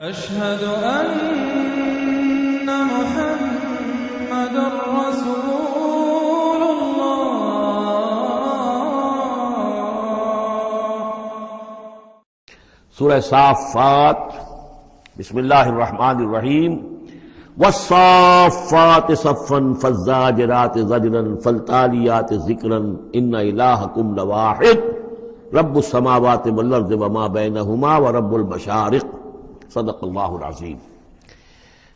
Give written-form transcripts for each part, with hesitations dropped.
أشهد أن محمد رسول الله۔ سورہ صافات، بسم اللہ الرحمن الرحیم۔ والصافات صفا فالزاجرات زجرا فالتالیات ذکرا ان الہکم لواحد رب السماوات والارض وما بینہما ورب المشارق، صدق اللہ العظیم۔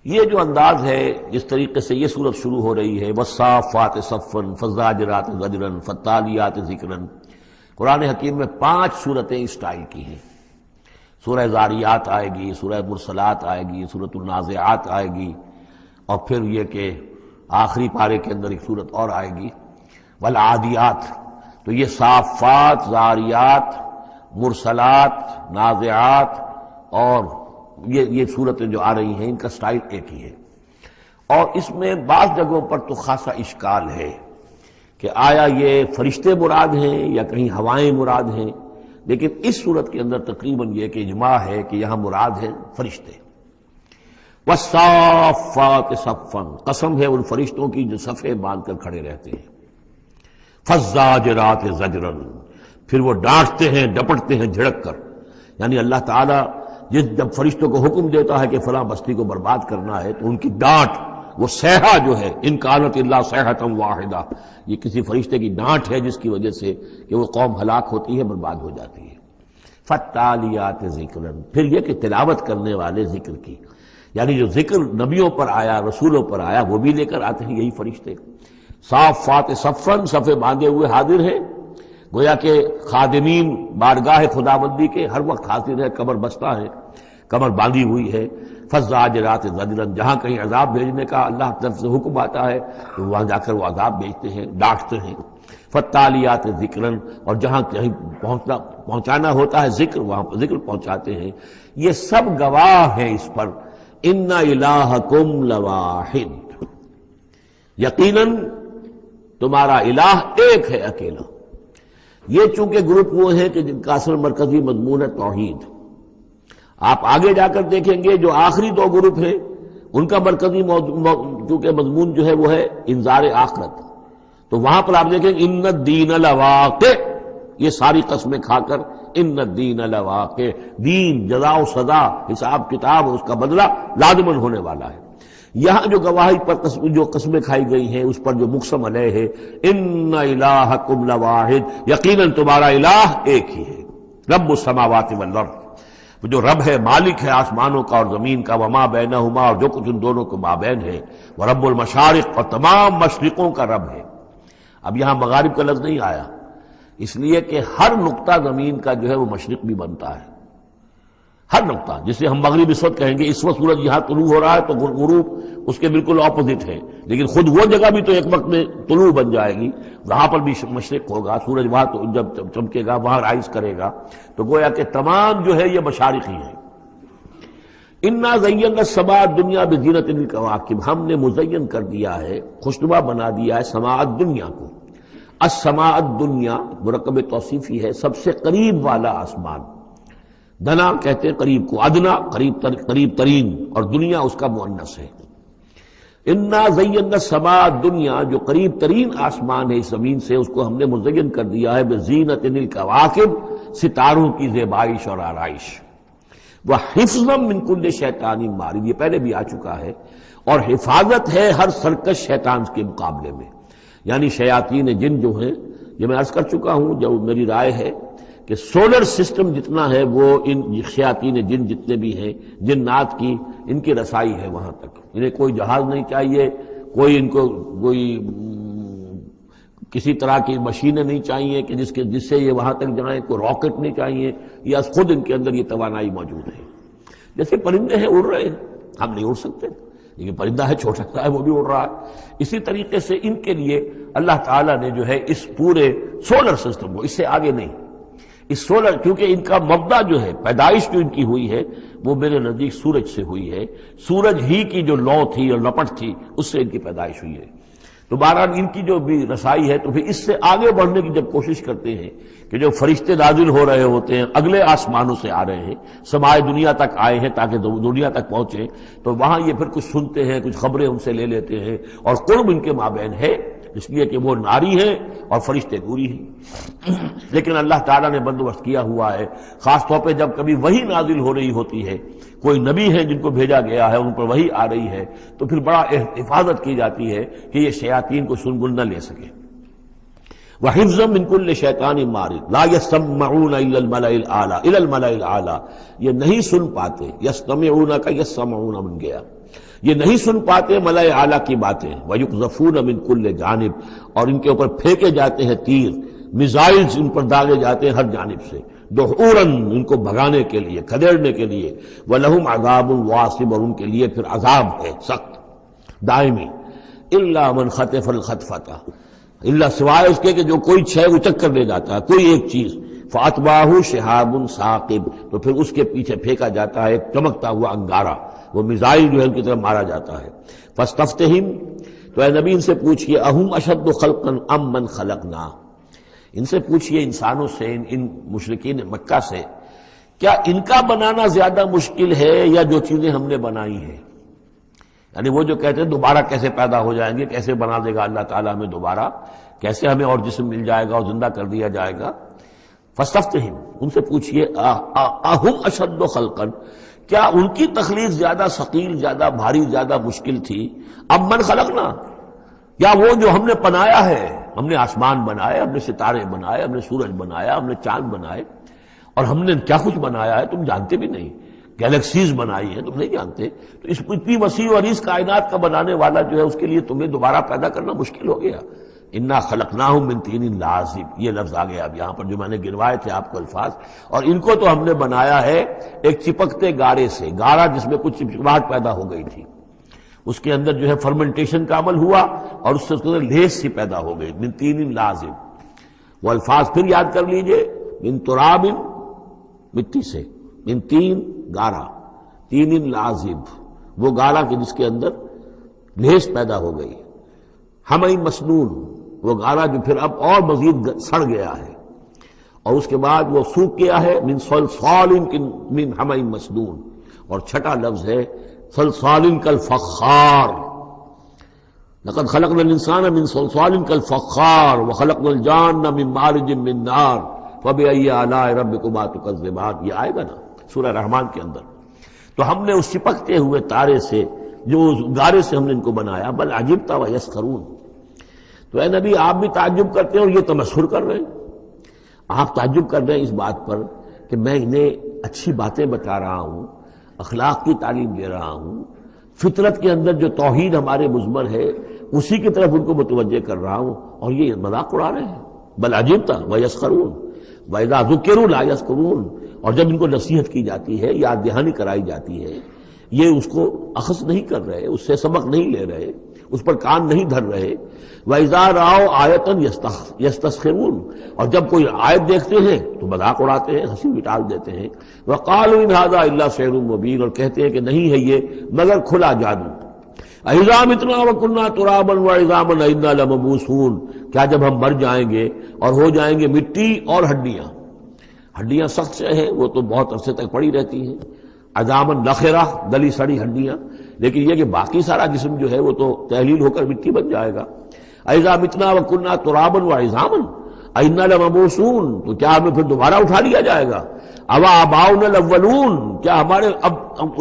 یہ جو انداز ہے جس طریقے سے یہ سورت شروع ہو رہی ہے، والصافات صفا فالزاجرات زجرا فالتالیات ذکرا، قرآن حکیم میں 5 سورتیں اس سٹائل کی ہیں۔ سورہ زاریات آئے گی، سورہ مرسلات آئے گی، سورۃ النازعات آئے گی، اور پھر یہ کہ آخری پارے کے اندر ایک سورت اور آئے گی والعادیات۔ تو یہ صافات، زاریات، مرسلات، نازعات اور یہ صورتیں جو آ رہی ہیں، ان کا سٹائل ایک ہی ہے۔ اور اس میں بعض جگہوں پر تو خاصا اشکال ہے کہ آیا یہ فرشتے مراد ہیں یا کہیں ہوائیں مراد ہیں، لیکن اس صورت کے اندر تقریباً یہ کہ اجماع ہے کہ یہاں مراد ہے فرشتے۔ والصافات صفا، قسم ہے ان فرشتوں کی جو صفیں باندھ کر کھڑے رہتے ہیں۔ فالزاجرات زجرا، پھر وہ ڈانٹتے ہیں، ڈپٹتے ہیں جھڑک کر۔ یعنی اللہ تعالیٰ جب فرشتوں کو حکم دیتا ہے کہ فلاں بستی کو برباد کرنا ہے تو ان کی ڈانٹ، وہ صیحہ جو ہے، ان کانت الا صیحۃ واحدہ، یہ کسی فرشتے کی ڈانٹ ہے جس کی وجہ سے کہ وہ قوم ہلاک ہوتی ہے، برباد ہو جاتی ہے۔ فالتالیات ذکرا، پھر یہ کہ تلاوت کرنے والے ذکر کی، یعنی جو ذکر نبیوں پر آیا، رسولوں پر آیا، وہ بھی لے کر آتے ہیں یہی فرشتے۔ صافات صفا، صفے باندھے ہوئے حاضر ہیں، گویا کہ خادمین بارگاہ خداوندی کے ہر وقت حاضر ہے، کمر بستہ ہے، کمر باندھی ہوئی ہے۔ فالزاجرات زجرا، جہاں کہیں عذاب بھیجنے کا اللہ کی طرف سے حکم آتا ہے تو وہاں جا کر وہ عذاب بھیجتے ہیں، ڈانٹتے ہیں۔ فالتالیات ذکرا، اور جہاں کہیں پہنچانا ہوتا ہے ذکر، وہاں پر ذکر پہنچاتے ہیں۔ یہ سب گواہ ہیں اس پر، ان الہکم لواحد، یقیناً تمہارا الہ ایک ہے، اکیلا۔ یہ چونکہ گروپ وہ ہیں کہ جن کا اصل مرکزی مضمون ہے توحید۔ آپ آگے جا کر دیکھیں گے جو آخری 2 گروپ ہیں، ان کا مرکزی چونکہ مضمون جو ہے وہ ہے انذار آخرت، تو وہاں پر آپ دیکھیں ان الدین لواقع، یہ ساری قسمیں کھا کر ان الدین لواقع، دین، جزا و سزا، حساب کتاب اور اس کا بدلہ لازماً ہونے والا ہے۔ یہاں جو گواہی پر جو قسمیں کھائی گئی ہیں اس پر جو مقسم علیہ ہے، ان الہکم لواحد، یقیناً تمہارا الہ ایک ہی ہے، رب السماوات والارض، وہ جو رب ہے، مالک ہے آسمانوں کا اور زمین کا، وما بینہما، اور جو کچھ ان دونوں کے مابین ہے، ورب المشارق، اور تمام مشرقوں کا رب ہے۔ اب یہاں مغارب کا لفظ نہیں آیا، اس لیے کہ ہر نقطہ زمین کا جو ہے وہ مشرق بھی بنتا ہے، ہر نقطہ، جسے ہم مغرب اس وقت کہیں گے، اس وقت سورج یہاں طلوع ہو رہا ہے تو غروب اس کے بالکل اپوزٹ ہے، لیکن خود وہ جگہ بھی تو ایک وقت میں طلوع بن جائے گی، وہاں پر بھی مشرق ہوگا، سورج وہاں تو جب چمکے گا وہاں رائز کرے گا، تو گویا کہ تمام جو ہے یہ مشارقی ہیں۔ انا زینا السماء الدنیا بزینۃ الکواکب، ہم نے مزین کر دیا ہے، خوشنما بنا دیا ہے سماء الدنیا کو۔ السماء الدنیا مرکب توصیفی ہے، سب سے قریب والا آسمان، دنا کہتے ہیں قریب کو، ادنا قریب ترین، اور دنیا اس کا مؤنث ہے۔ انا زینا السماء الدنیا، جو قریب ترین آسمان ہے اس زمین سے، اس کو ہم نے مزین کر دیا ہے بزینۃ الکواکب، ستاروں کی زیبائش اور آرائش۔ وحفظا من کل شیطان مارد، یہ پہلے بھی آ چکا ہے، اور حفاظت ہے ہر سرکش شیطان کے مقابلے میں، یعنی شیاطین جن جو ہیں، یہ میں عرض کر چکا ہوں، جو میری رائے ہے کہ سولر سسٹم جتنا ہے وہ ان شیاطین جن جتنے بھی ہیں، جنات کی، ان کی رسائی ہے وہاں تک، انہیں کوئی جہاز نہیں چاہیے، کوئی ان کو کوئی کسی طرح کی مشینیں نہیں چاہیے کہ جس سے یہ وہاں تک جائیں، کوئی راکٹ نہیں چاہیے، یا خود ان کے اندر یہ توانائی موجود ہے۔ جیسے پرندے ہیں اڑ رہے ہیں، ہم نہیں اڑ سکتے، لیکن پرندہ ہے چھوٹا سا ہے وہ بھی اڑ رہا ہے، اسی طریقے سے ان کے لیے اللہ تعالیٰ نے جو ہے اس پورے سولر سسٹم کو، اس سے آگے نہیں، اس سولر، کیونکہ ان کا مبدا جو ہے، پیدائش جو ان کی ہوئی ہے وہ میرے نزدیک سورج سے ہوئی ہے، سورج ہی کی جو لو تھی اور لپٹ تھی اس سے ان کی پیدائش ہوئی ہے۔ تو بہرحال ان کی جو بھی رسائی ہے، تو پھر اس سے آگے بڑھنے کی جب کوشش کرتے ہیں کہ جو فرشتے نازل ہو رہے ہوتے ہیں اگلے آسمانوں سے آ رہے ہیں، سمائے دنیا تک آئے ہیں تاکہ دنیا تک پہنچیں، تو وہاں یہ پھر کچھ سنتے ہیں، کچھ خبریں ان سے لے لیتے ہیں، اور قرب ان کے مابین ہے اس لیے کہ وہ ناری ہیں اور فرشتے نوری ہیں۔ لیکن اللہ تعالیٰ نے بندوبست کیا ہوا ہے، خاص طور پہ جب کبھی وحی نازل ہو رہی ہوتی ہے، کوئی نبی ہے جن کو بھیجا گیا ہے، ان پر وحی آ رہی ہے، تو پھر بڑا حفاظت کی جاتی ہے کہ یہ شیاطین کو سنگل نہ لے سکے۔ وَحِفْظًا مِنْ كُلِّ شَيْطَانٍ مَارِدٍ لَا يَسْمَعُونَ إِلَّا الْمَلَإِ الْأَعْلَىٰ إِلَى الْمَلَإِ الْأَعْلَىٰ، یہ نہیں سن پاتے، یستمعون کا یسمعون بن گیا، یہ نہیں سن پاتے ملائے اعلیٰ کی باتیں۔ وَيُقْذَفُونَ مِنْ كُلِّ جانب، اور ان کے اوپر پھینکے جاتے ہیں تیر، میزائلز ان پر داغے جاتے ہیں ہر جانب سے، دحوراً ان کو بھگانے کے لیے، کھدیڑنے کے لیے۔ وَلَهُمْ عَذَابٌ وَاصِبٌ، اور ان کے لیے پھر عذاب ہے سخت دائمی۔ إِلَّا مَنْ خَطَفَ الْخَطْفَةَ، اللہ سوائے اس کے کہ جو کوئی شے اچک کر لے جاتا ہے، کوئی ایک چیز، فَأَتْبَعَهُ شِهَابٌ ثَاقِبٌ، تو پھر اس کے پیچھے پھینکا جاتا ہے ایک چمکتا ہوا انگارہ، وہ میزائل جو ہے ان کی طرف مارا جاتا ہے۔ فَاسْتَفْتِهِمْ، تو اے نبی ان سے پوچھئے، أَهُمْ أَشَدُّ خَلْقًا أَمْ مَنْ خَلَقْنَا، ان سے پوچھئے انسانوں سے، ان مشرکین مکہ سے، کیا ان کا بنانا زیادہ مشکل ہے یا جو چیزیں ہم نے بنائی ہیں؟ یعنی وہ جو کہتے ہیں دوبارہ کیسے پیدا ہو جائیں گے، کیسے بنا دے گا اللہ تعالیٰ ہمیں دوبارہ، کیسے ہمیں اور جسم مل جائے گا اور زندہ کر دیا جائے گا۔ فاستفتہم، ان سے پوچھئے اہم اشد خلقا، کیا ان کی تخلیق زیادہ ثقیل، زیادہ بھاری، زیادہ مشکل تھی، اب من خلقنا، یا وہ جو ہم نے بنایا ہے، ہم نے آسمان بنائے، ہم نے ستارے بنائے، ہم نے سورج بنایا، ہم نے چاند بنائے، اور ہم نے کیا کچھ بنایا ہے تم جانتے بھی نہیں، گیلیکسیز بنائی ہیں تم نہیں جانتے، تو اس اتنی وسیع اور اس کائنات کا بنانے والا جو ہے اس کے لیے تمہیں دوبارہ پیدا کرنا مشکل ہو گیا۔ انا خلقناہم من طین لازب، یہ لفظ آ گیا اب یہاں پر جو میں نے گنوائے تھے آپ کو الفاظ، اور ان کو تو ہم نے بنایا ہے ایک چپکتے گارے سے، گارا جس میں کچھ چپچپاہٹ پیدا ہو گئی تھی، اس کے اندر جو ہے فرمنٹیشن کا عمل ہوا اور اس سے اس کے اندر لیس سی پیدا ہو گئی، من طین لازب۔ وہ الفاظ پھر یاد کر لیجئے، من تراب، مٹی سے، من تین گارا، تین لازب، وہ گارا کہ جس کے اندر لیس پیدا ہو گئی، ہمئی مسنون، وہ گارا جو پھر اب اور مزید سڑ گیا ہے، اور اس کے بعد وہ سوکھ گیا ہے، من صلصال من ہمئی مسنون، اور چھٹا لفظ ہے صلصال کالفخار، لقد خلقنا الانسان من صلصال کالفخار وخلقنا الجان من مارج من نار فبأي آلاء ربكما تكذبان، یہ آئے گا نا سورہ رحمان کے اندر۔ تو ہم نے اس چپکتے ہوئے تارے سے، جو گارے سے ہم نے ان کو بنایا، بل عجبت ویسخرون، تو اے نبی آپ بھی تعجب کرتے ہیں اور یہ تمسخر کر رہے ہیں، آپ تعجب کر رہے ہیں اس بات پر کہ میں انہیں اچھی باتیں بتا رہا ہوں، اخلاق کی تعلیم دے رہا ہوں، فطرت کے اندر جو توحید ہمارے مضمر ہے اسی کی طرف ان کو متوجہ کر رہا ہوں، اور یہ مذاق اڑا رہے ہیں۔ بل عجبت ویسخرون وَإِذَا ذُكِّرُوا لَا يَذْكُرُونَ، اور جب ان کو نصیحت کی جاتی ہے، یاد دہانی کرائی جاتی ہے، یہ اس کو اخذ نہیں کر رہے، اس سے سبق نہیں لے رہے، اس پر کان نہیں دھر رہے۔ وَإِذَا رَأَوْا آیَةً يَسْتَسْخِرُونَ، اور جب کوئی آیت دیکھتے ہیں تو مذاق اڑاتے ہیں، ہنسی مٹال دیتے ہیں۔ وَقَالُوا إِنْ هَذَا إِلَّا سِحْرٌ مُبِينٌ، اور کہتے ہیں کہ نہیں ہے یہ مگر کھلا جادو۔ أَإِذَا مِتْنَا وَكُنَّا تُرَابًا وَعِظَامًا أَإِنَّا لَمَبْعُوثُونَ، کیا جب ہم مر جائیں گے اور ہو جائیں گے مٹی اور ہڈیاں، ہڈیاں سخت سے ہیں وہ تو بہت عرصے تک پڑی رہتی ہیں، عظامًا نخرہ، گلی سڑی ہڈیاں، لیکن یہ کہ باقی سارا جسم جو ہے وہ تو تحلیل ہو کر مٹی بن جائے گا۔ أَإِذَا مِتْنَا وَكُنَّا تُرَابًا وَعِظَامًا أَإِنَّا لَمَبْعُوثُونَ، تو کیا ہمیں پھر دوبارہ اٹھا لیا جائے گا؟ أَوَا آبَاؤُنَا الْأَوَّلُونَ، کیا ہمارے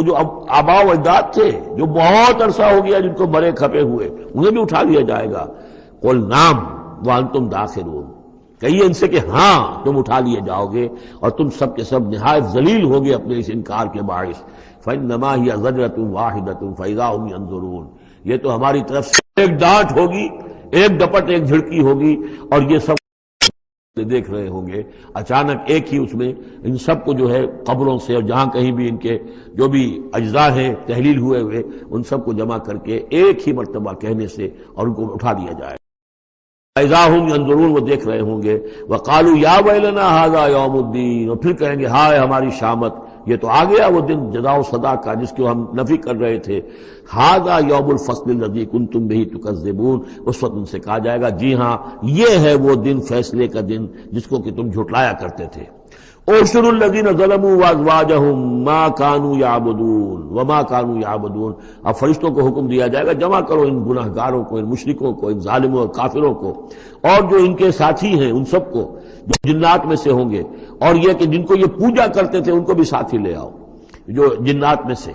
جو آباء و اجداد تھے جو بہت عرصہ ہو گیا جن کو مرے کھپے ہوئے، انہیں بھی اٹھا لیا جائے گا؟ قُلْ نَعَمْ وَأَنْتُمْ دَاخِرُونَ، کہیے ان سے کہ ہاں تم اٹھا لیے جاؤ گے، اور تم سب کے سب نہایت ذلیل ہوگے اپنے اس انکار کے باعث۔ فَإِنَّمَا هِيَ زَجْرَةٌ وَاحِدَةٌ فَإِذَا هُمْ يَنظُرُونَ، یہ تو ہماری طرف سے ایک ڈانٹ ہوگی، ایک ڈپٹ، ایک جھڑکی ہوگی، اور یہ سب دیکھ رہے ہوں گے۔ اچانک ایک ہی اس میں ان سب کو جو ہے قبروں سے اور جہاں کہیں بھی ان کے جو بھی اجزاء ہیں تحلیل ہوئے ہوئے ان سب کو جمع کر کے ایک ہی مرتبہ کہنے سے اور ان کو اٹھا دیا جائے۔ اذا ہم ينظرون، وہ دیکھ رہے ہوں گے۔ وقالوا یا ویلنا ھذا یوم الدین، اور پھر کہیں گے ہائے ہماری شامت، یہ تو آ گیا وہ دن جزا و سزا کا جس کو ہم نفی کر رہے تھے. ھذا یوم الفصل الذی کنتم بہ تکذبون. اس وقت ان سے کہا جائے گا جی ہاں یہ ہے وہ دن، فیصلے کا دن جس کو کہ تم جھٹلایا کرتے تھے. احشروا الذین ظلموا وازواجہم ما کانوا یعبدون وما کانوا یعبدون. اب فرشتوں کو حکم دیا جائے گا جمع کرو ان گناہ گاروں کو، ان مشرکوں کو، ان ظالموں اور کافروں کو، اور جو ان کے ساتھی ہیں ان سب کو جو جنات میں سے ہوں گے، اور یہ کہ جن کو یہ پوجا کرتے تھے ان کو بھی ساتھی لے آؤ جو جنات میں سے.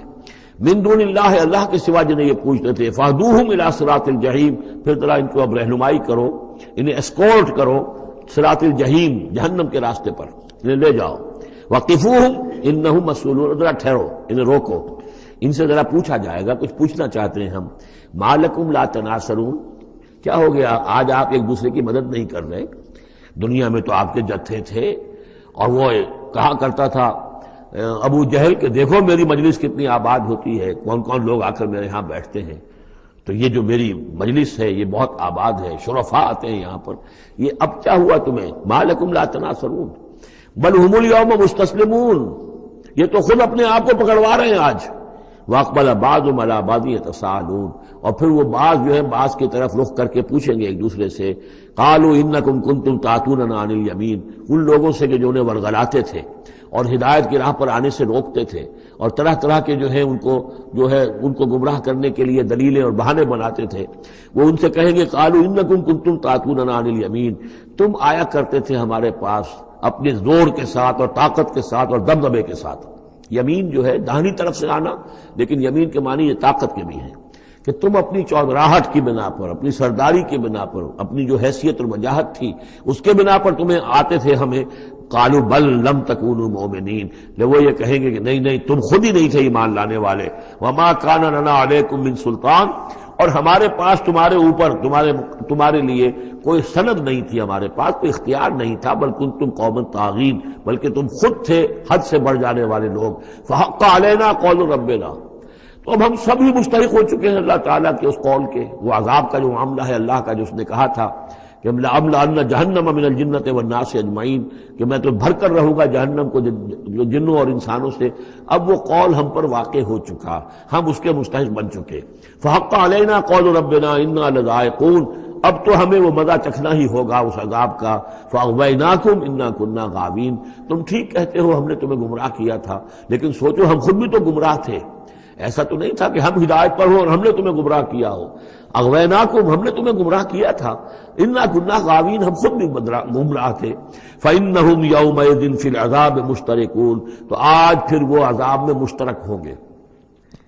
من دون اللہ، اللہ کے سوا جنہیں یہ پوجتے تھے. فاہدوہم الی صراط الجحیم. پھر ذرا ان کو اب رہنمائی کرو، انہیں اسکورٹ کرو صراط الجحیم، جہنم کے راستے پر انہیں لے جاؤ. وقفوہم انہم مسئولون. ذرا ٹھہرو، انہیں روکو، ان سے ذرا پوچھا جائے گا. کچھ پوچھنا چاہتے ہیں ہم. ما لکم لا تناصرون. کیا ہو گیا آج آپ ایک دوسرے کی مدد نہیں کر رہے؟ دنیا میں تو آپ کے جتھے تھے، اور وہ کہا کرتا تھا ابو جہل کہ دیکھو میری مجلس کتنی آباد ہوتی ہے، کون کون لوگ آ کر میرے ہاں بیٹھتے ہیں. تو یہ جو میری مجلس ہے یہ بہت آباد ہے، شرفاء آتے ہیں یہاں پر. یہ اب کیا ہوا تمہیں؟ ما لکم لا تناصرون بل ہم الیوم مستسلمون. یہ تو خود اپنے آپ کو پکڑوا رہے ہیں آج. واقبل بعضهم علی بعض یتساءلون. اور پھر وہ بعض جو ہے بعض کی طرف رخ کر کے پوچھیں گے ایک دوسرے سے. قالوا انکم کنتم تعتوننا عن الیمین. ان لوگوں سے کہ جو انہیں ورغلاتے تھے اور ہدایت کی راہ پر آنے سے روکتے تھے، اور طرح طرح کے جو ہے ان کو گمراہ کرنے کے لیے دلیلیں اور بہانے بناتے تھے. وہ ان سے کہیں گے قالوا انکم کنتم تعتوننا عن الیمین. تم آیا کرتے تھے ہمارے پاس اپنے زور کے ساتھ اور طاقت کے ساتھ اور دبدبے کے ساتھ. یمین جو ہے داہنی طرف سے آنا، لیکن یمین کے معنی یہ طاقت کے بھی ہیں کہ تم اپنی چودراہٹ کی بنا پر، اپنی سرداری کی بنا پر، اپنی جو حیثیت اور وجاہت تھی اس کے بنا پر تمہیں آتے تھے ہمیں. قالوا بل لم تکونوا مؤمنین. جب وہ یہ کہیں گے کہ نہیں تم خود ہی نہیں تھے ایمان لانے والے. وما کان لنا علیکم من سلطان. اور ہمارے پاس تمہارے اوپر تمہارے لیے کوئی سند نہیں تھی، ہمارے پاس کوئی اختیار نہیں تھا. بل کنتم قوما طاغین. بلکہ تم خود تھے حد سے بڑھ جانے والے لوگ. فحق علینا قول ربنا. تو اب ہم سب ہی مستحق ہو چکے ہیں اللہ تعالیٰ کے اس قول کے. وہ عذاب کا جو معاملہ ہے اللہ کا، جو اس نے کہا تھا کہ لَأَمْلَأَنَّ جَهَنَّمَ مِنَ الْجِنَّةِ وَالنَّاسِ أَجْمَعِينَ، کہ میں تو بھر کر رہوں گا جہنم کو جنوں اور انسانوں سے. اب وہ قول ہم پر واقع ہو چکا، ہم اس کے مستحق بن چکے. فَحَقَّ عَلَيْنَا قَوْلُ رَبِّنَا إِنَّا لَذَائِقُونَ. اب تو ہمیں وہ مزہ چکھنا ہی ہوگا اس عذاب کا. فَأَغْوَيْنَاكُمْ إِنَّا كُنَّا غَاوِينَ. تم ٹھیک کہتے ہو ہم نے تمہیں گمراہ کیا تھا، لیکن سوچو ہم خود بھی تو گمراہ تھے. ایسا تو نہیں تھا کہ ہم ہدایت پر ہو اور ہم نے تمہیں گمراہ کیا ہو. اغویناکم، ہم نے تمہیں گمراہ کیا تھا. انا کنا غاوین، ہم خود بھی گمراہ تھے. فإنہم یومئذ فی العذاب مشترکون. تو آج پھر وہ عذاب میں مشترک ہوں گے،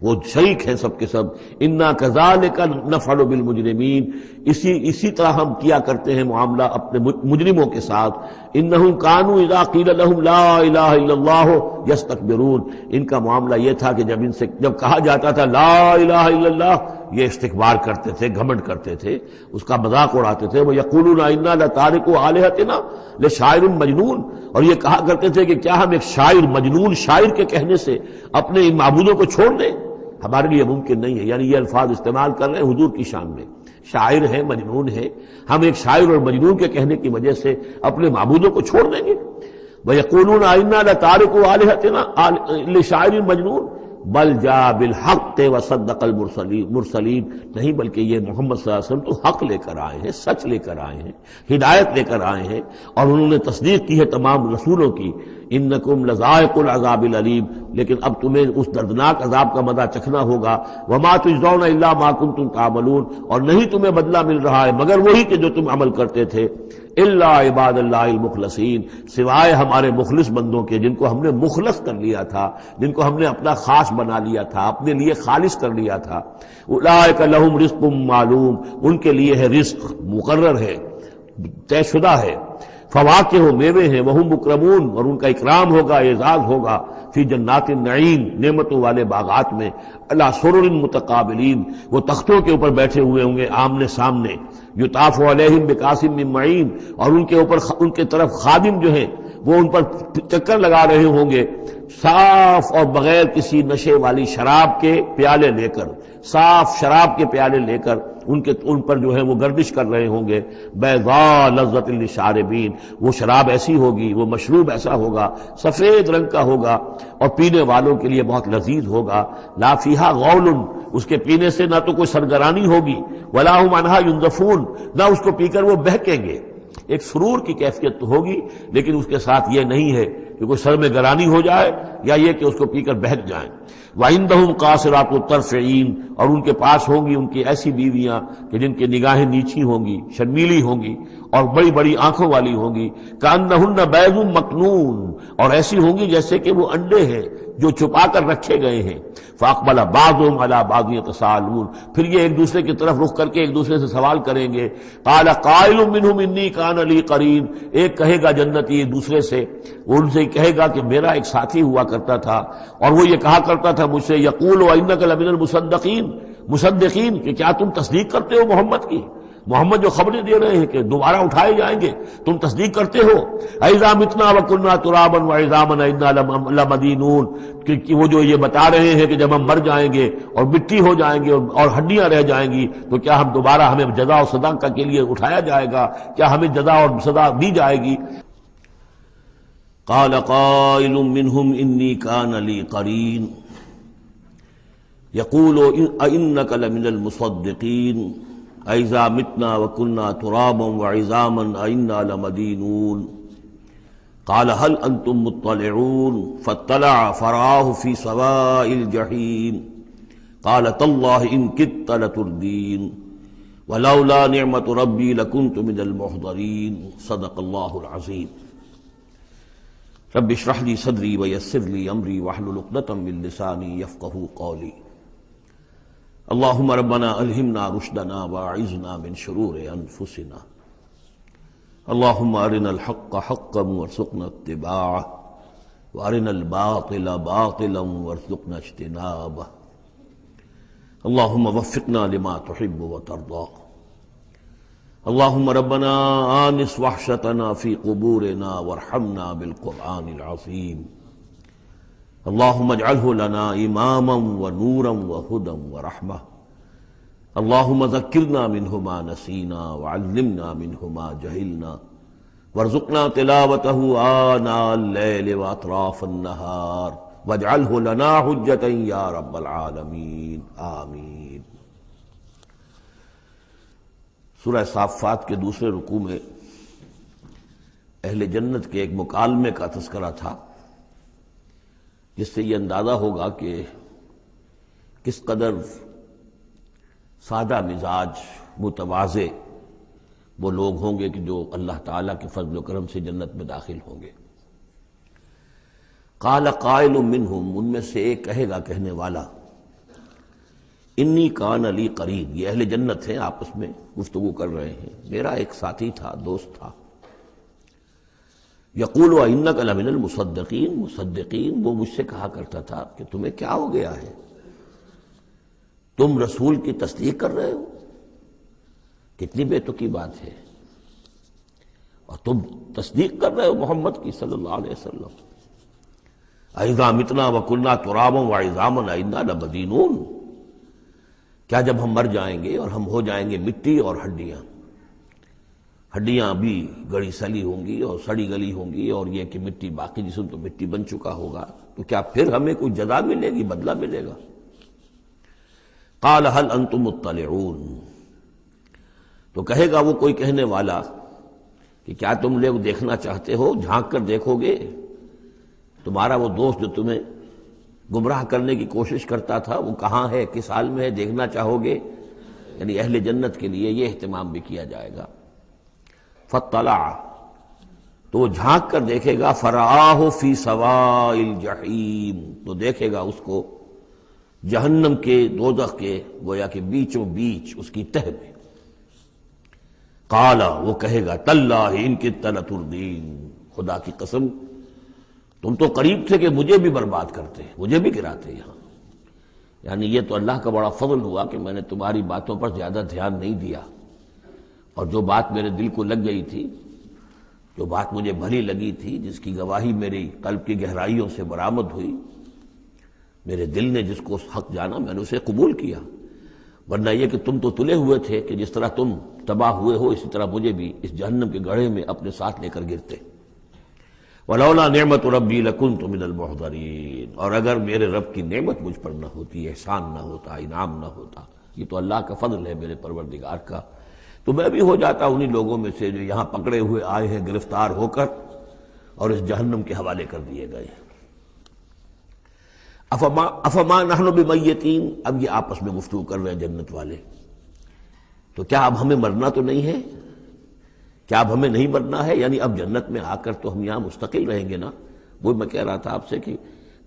وہ شریک ہیں سب کے سب. انا کذالک نفعل بالمجرمین. اسی طرح ہم کیا کرتے ہیں معاملہ اپنے مجرموں کے ساتھ. انہم کانوا اذا قیل لهم لا الہ الا اللہ یستکبرون. ان کا معاملہ یہ تھا کہ جب کہا جاتا تھا لا الہ الا اللہ، یہ استکبار کرتے تھے، گھمنڈ کرتے تھے، اس کا مذاق اڑاتے تھے. وہ یقولون انا لتارکوا آلہتنا لشاعر مجنون. اور یہ کہا کرتے تھے کہ کیا ہم ایک شاعر، مجنون شاعر کے کہنے سے اپنے ان معبودوں کو چھوڑ دیں؟ ہمارے لیے ممکن نہیں ہے. یعنی یہ الفاظ استعمال کر رہے ہیں حضور کی شان میں. شاعر ہے، مجنون ہے، ہم ایک شاعر اور مجنون کے کہنے کی وجہ سے اپنے معبودوں کو چھوڑ دیں گے. وَيَقُولُونَ إِنَّا لَتَارِكُوا آلِهَتِنَا لِشَاعِرٍ مَجْنُونٍ بل جاء بالحق وصدق المرسلین. نہیں بلکہ یہ محمد صلی اللہ علیہ وسلم تو حق لے کر آئے ہیں، سچ لے کر آئے ہیں، ہدایت لے کر آئے ہیں، اور انہوں نے تصدیق کی ہے تمام رسولوں کی. انکم لذائق العذاب العلیم. لیکن اب تمہیں اس دردناک عذاب کا مزہ چکھنا ہوگا. وما تجزون الا ما کنتم تعملون. اور نہیں تمہیں بدلہ مل رہا ہے مگر وہی کہ جو تم عمل کرتے تھے. الا عباد اللہ المخلصین. سوائے ہمارے مخلص بندوں کے، جن کو ہم نے مخلص کر لیا تھا، جن کو ہم نے اپنا خاص بنا لیا تھا، اپنے لیے خالص کر لیا تھا. اولئک لہم رزق معلوم. ان کے لیے ہے رزق مقرر ہے، طے شدہ ہے. فواکہ ہو، میوے ہیں. وہم مکرمون، اور ان کا اکرام ہوگا، اعزاز ہوگا. فی جنات النعیم، نعمتوں والے باغات میں. علی سرر متقابلین، وہ تختوں کے اوپر بیٹھے ہوئے ہوں گے آمنے سامنے. یطاف علیہم بکاس من معین، اور ان کے اوپر ان کے طرف خادم جو ہیں وہ ان پر چکر لگا رہے ہوں گے، صاف اور بغیر کسی نشے والی شراب کے پیالے لے کر، صاف شراب کے پیالے لے کر ان پر جو ہے وہ گردش کر رہے ہوں گے. بیضاء لذۃ للشاربین، وہ شراب ایسی ہوگی، وہ مشروب ایسا ہوگا، سفید رنگ کا ہوگا اور پینے والوں کے لیے بہت لذیذ ہوگا. لا فیہا غول، اس کے پینے سے نہ تو کوئی سرگرانی ہوگی، ولا ہم عنہا ینزفون، نہ اس کو پی کر وہ بہکیں گے. ایک سرور کی کیفیت تو ہوگی، لیکن اس کے ساتھ یہ نہیں ہے کہ کوئی سر میں گرانی ہو جائے یا یہ کہ اس کو پی کر بہک جائیں. وَعِندَهُمْ قَاصِرَاتُ الطَّرْفِ عِین، اور ان کے پاس ہوں گی ان کی ایسی بیویاں کہ جن کی نگاہیں نیچی ہوں گی، شرمیلی ہوں گی اور بڑی بڑی آنکھوں والی ہوں گی. كَأَنَّهُنَّ بَيْضٌ مَكْنُونٌ، اور ایسی ہوں گی جیسے کہ وہ انڈے ہیں جو چھپا کر رکھے گئے ہیں. فَأَقْبَلَ بَعْضُهُمْ عَلَىٰ بَعْضٍ يَتَسَاءَلُونَ، پھر یہ ایک دوسرے کی طرف رخ کر کے ایک دوسرے سے سوال کریں گے. قَالَ قَائِلٌ مِّنْهُمْ إِنِّي كَانَ لِي قَرِينٌ، ایک کہے گا جنتی ایک دوسرے سے، وہ ان سے کہے گا کہ میرا ایک ساتھی ہوا کرتا تھا اور وہ یہ کہا کرتا تھا مجھ سے، یقول وَإِنَّكَ لَمِنَ المصدقین، کہ کیا تم تصدیق کرتے ہو محمد کی؟ محمد جو خبریں دے رہے ہیں کہ دوبارہ اٹھائے جائیں گے، تم تصدیق کرتے ہو؟ اَإِذَا مِتْنَا وَكُنَّا تُرَابًا وَعِظَامًا أَإِنَّا لَمَدِينُونَ، کہ وہ جو یہ بتا رہے ہیں کہ جب ہم مر جائیں گے اور مٹی ہو جائیں گے اور ہڈیاں رہ جائیں گی تو کیا ہم دوبارہ ہمیں جزا و سزا کے لیے اٹھایا جائے گا؟ کیا ہمیں جزا اور سزا دی جائے گی؟ قال قائل منهم إني كان لي قرين يقول أئنك لمن المصدقين أإذا متنا وكنا ترابا وعظاما أئنا لمدينون قال هل أنتم مطلعون فاطلع فرآه في سواء الجحيم قال تالله إن كدت لتردين ولولا نعمة ربي لكنت من المحضرين صدق الله العظيم. رب اشرح لي صدري ويسر لي امري واحلل عقدة من لساني يفقهوا قولي. اللهم ربنا الهمنا رشدنا واعذنا من شرور انفسنا. اللهم ارنا الحق حقا وارزقنا اتباعه وارنا الباطل باطلا وارزقنا اجتنابه. اللهم وفقنا لما تحب وترضى. اللهم ربنا آنس وحشتنا في قبورنا وارحمنا بالقرآن العظيم. اللهم اجعله لنا إماما ونورا وهدى ورحمة. اللهم ذكرنا منه ما نسينا وعلمنا منه ما جهلنا وارزقنا تلاوته آناء الليل وأطراف النهار واجعله لنا حجة يا رب العالمين آمين. سورہ صافات کے دوسرے رکوع میں اہل جنت کے ایک مکالمے کا تذکرہ تھا، جس سے یہ اندازہ ہوگا کہ کس قدر سادہ مزاج متواضع وہ لوگ ہوں گے کہ جو اللہ تعالیٰ کے فضل و کرم سے جنت میں داخل ہوں گے. قال قائل منہم، ان میں سے ایک کہے گا کہنے والا، انی کان لی قرین، یہ اہل جنت ہیں آپس میں گفتگو کر رہے ہیں، میرا ایک ساتھی تھا، دوست تھا. یقول وانک لمن المصدقین، مصدقین وہ مجھ سے کہا کرتا تھا کہ تمہیں کیا ہو گیا ہے، تم رسول کی تصدیق کر رہے ہو؟ کتنی بے تکی بات ہے، اور تم تصدیق کر رہے ہو محمد کی صلی اللہ علیہ وسلم. اذا متنا وکنا ترابا وعظاما انا لمدینون، کیا جب ہم مر جائیں گے اور ہم ہو جائیں گے مٹی اور ہڈیاں، ہڈیاں بھی گڑی سلی ہوں گی اور سڑی گلی ہوں گی، اور یہ کہ مٹی باقی جسم تو مٹی بن چکا ہوگا، تو کیا پھر ہمیں کوئی جزا ملے گی، بدلہ ملے گا؟ قال هل انتم مطلعون، تو کہے گا وہ کوئی کہنے والا کہ کیا تم لوگ دیکھنا چاہتے ہو، جھانک کر دیکھو گے؟ تمہارا وہ دوست جو تمہیں گمراہ کرنے کی کوشش کرتا تھا وہ کہاں ہے، کس حال میں ہے، دیکھنا چاہو گے؟ یعنی اہل جنت کے لیے یہ اہتمام بھی کیا جائے گا. فطلع، تو وہ جھانک کر دیکھے گا، فرآہ فی سواء الجحیم، تو دیکھے گا اس کو جہنم کے، دوزخ کے گویا کہ بیچوں بیچ اس کی تہ میں. قال، وہ کہے گا، تاللہ ان کدت لتردین، خدا کی قسم تم تو قریب تھے کہ مجھے بھی برباد کرتے، مجھے بھی گراتے یہاں. یعنی یہ تو اللہ کا بڑا فضل ہوا کہ میں نے تمہاری باتوں پر زیادہ دھیان نہیں دیا، اور جو بات میرے دل کو لگ گئی تھی، جو بات مجھے بھلی لگی تھی، جس کی گواہی میری قلب کی گہرائیوں سے برآمد ہوئی، میرے دل نے جس کو حق جانا میں نے اسے قبول کیا. ورنہ یہ کہ تم تو تلے ہوئے تھے کہ جس طرح تم تباہ ہوئے ہو اسی طرح مجھے بھی اس جہنم کے گڑھے میں اپنے ساتھ لے کر گرتے۔ وَلَوْلَا نِعْمَةُ رَبِّي لَكُنْتُ مِنَ الْمُحْضَرِينَ، اور اگر میرے رب کی نعمت مجھ پر نہ ہوتی، احسان نہ ہوتا، انعام نہ ہوتا، یہ تو اللہ کا فضل ہے میرے پروردگار کا، تو میں بھی ہو جاتا انہی لوگوں میں سے جو یہاں پکڑے ہوئے آئے ہیں گرفتار ہو کر اور اس جہنم کے حوالے کر دیے گئے۔ افما نحن بمیتین، اب یہ آپس میں گفتگو کر رہے ہیں جنت والے، تو کیا اب ہمیں مرنا تو نہیں ہے؟ کیا اب ہمیں نہیں مرنا ہے؟ یعنی اب جنت میں آ کر تو ہم یہاں مستقل رہیں گے نا۔ وہ میں کہہ رہا تھا آپ سے کہ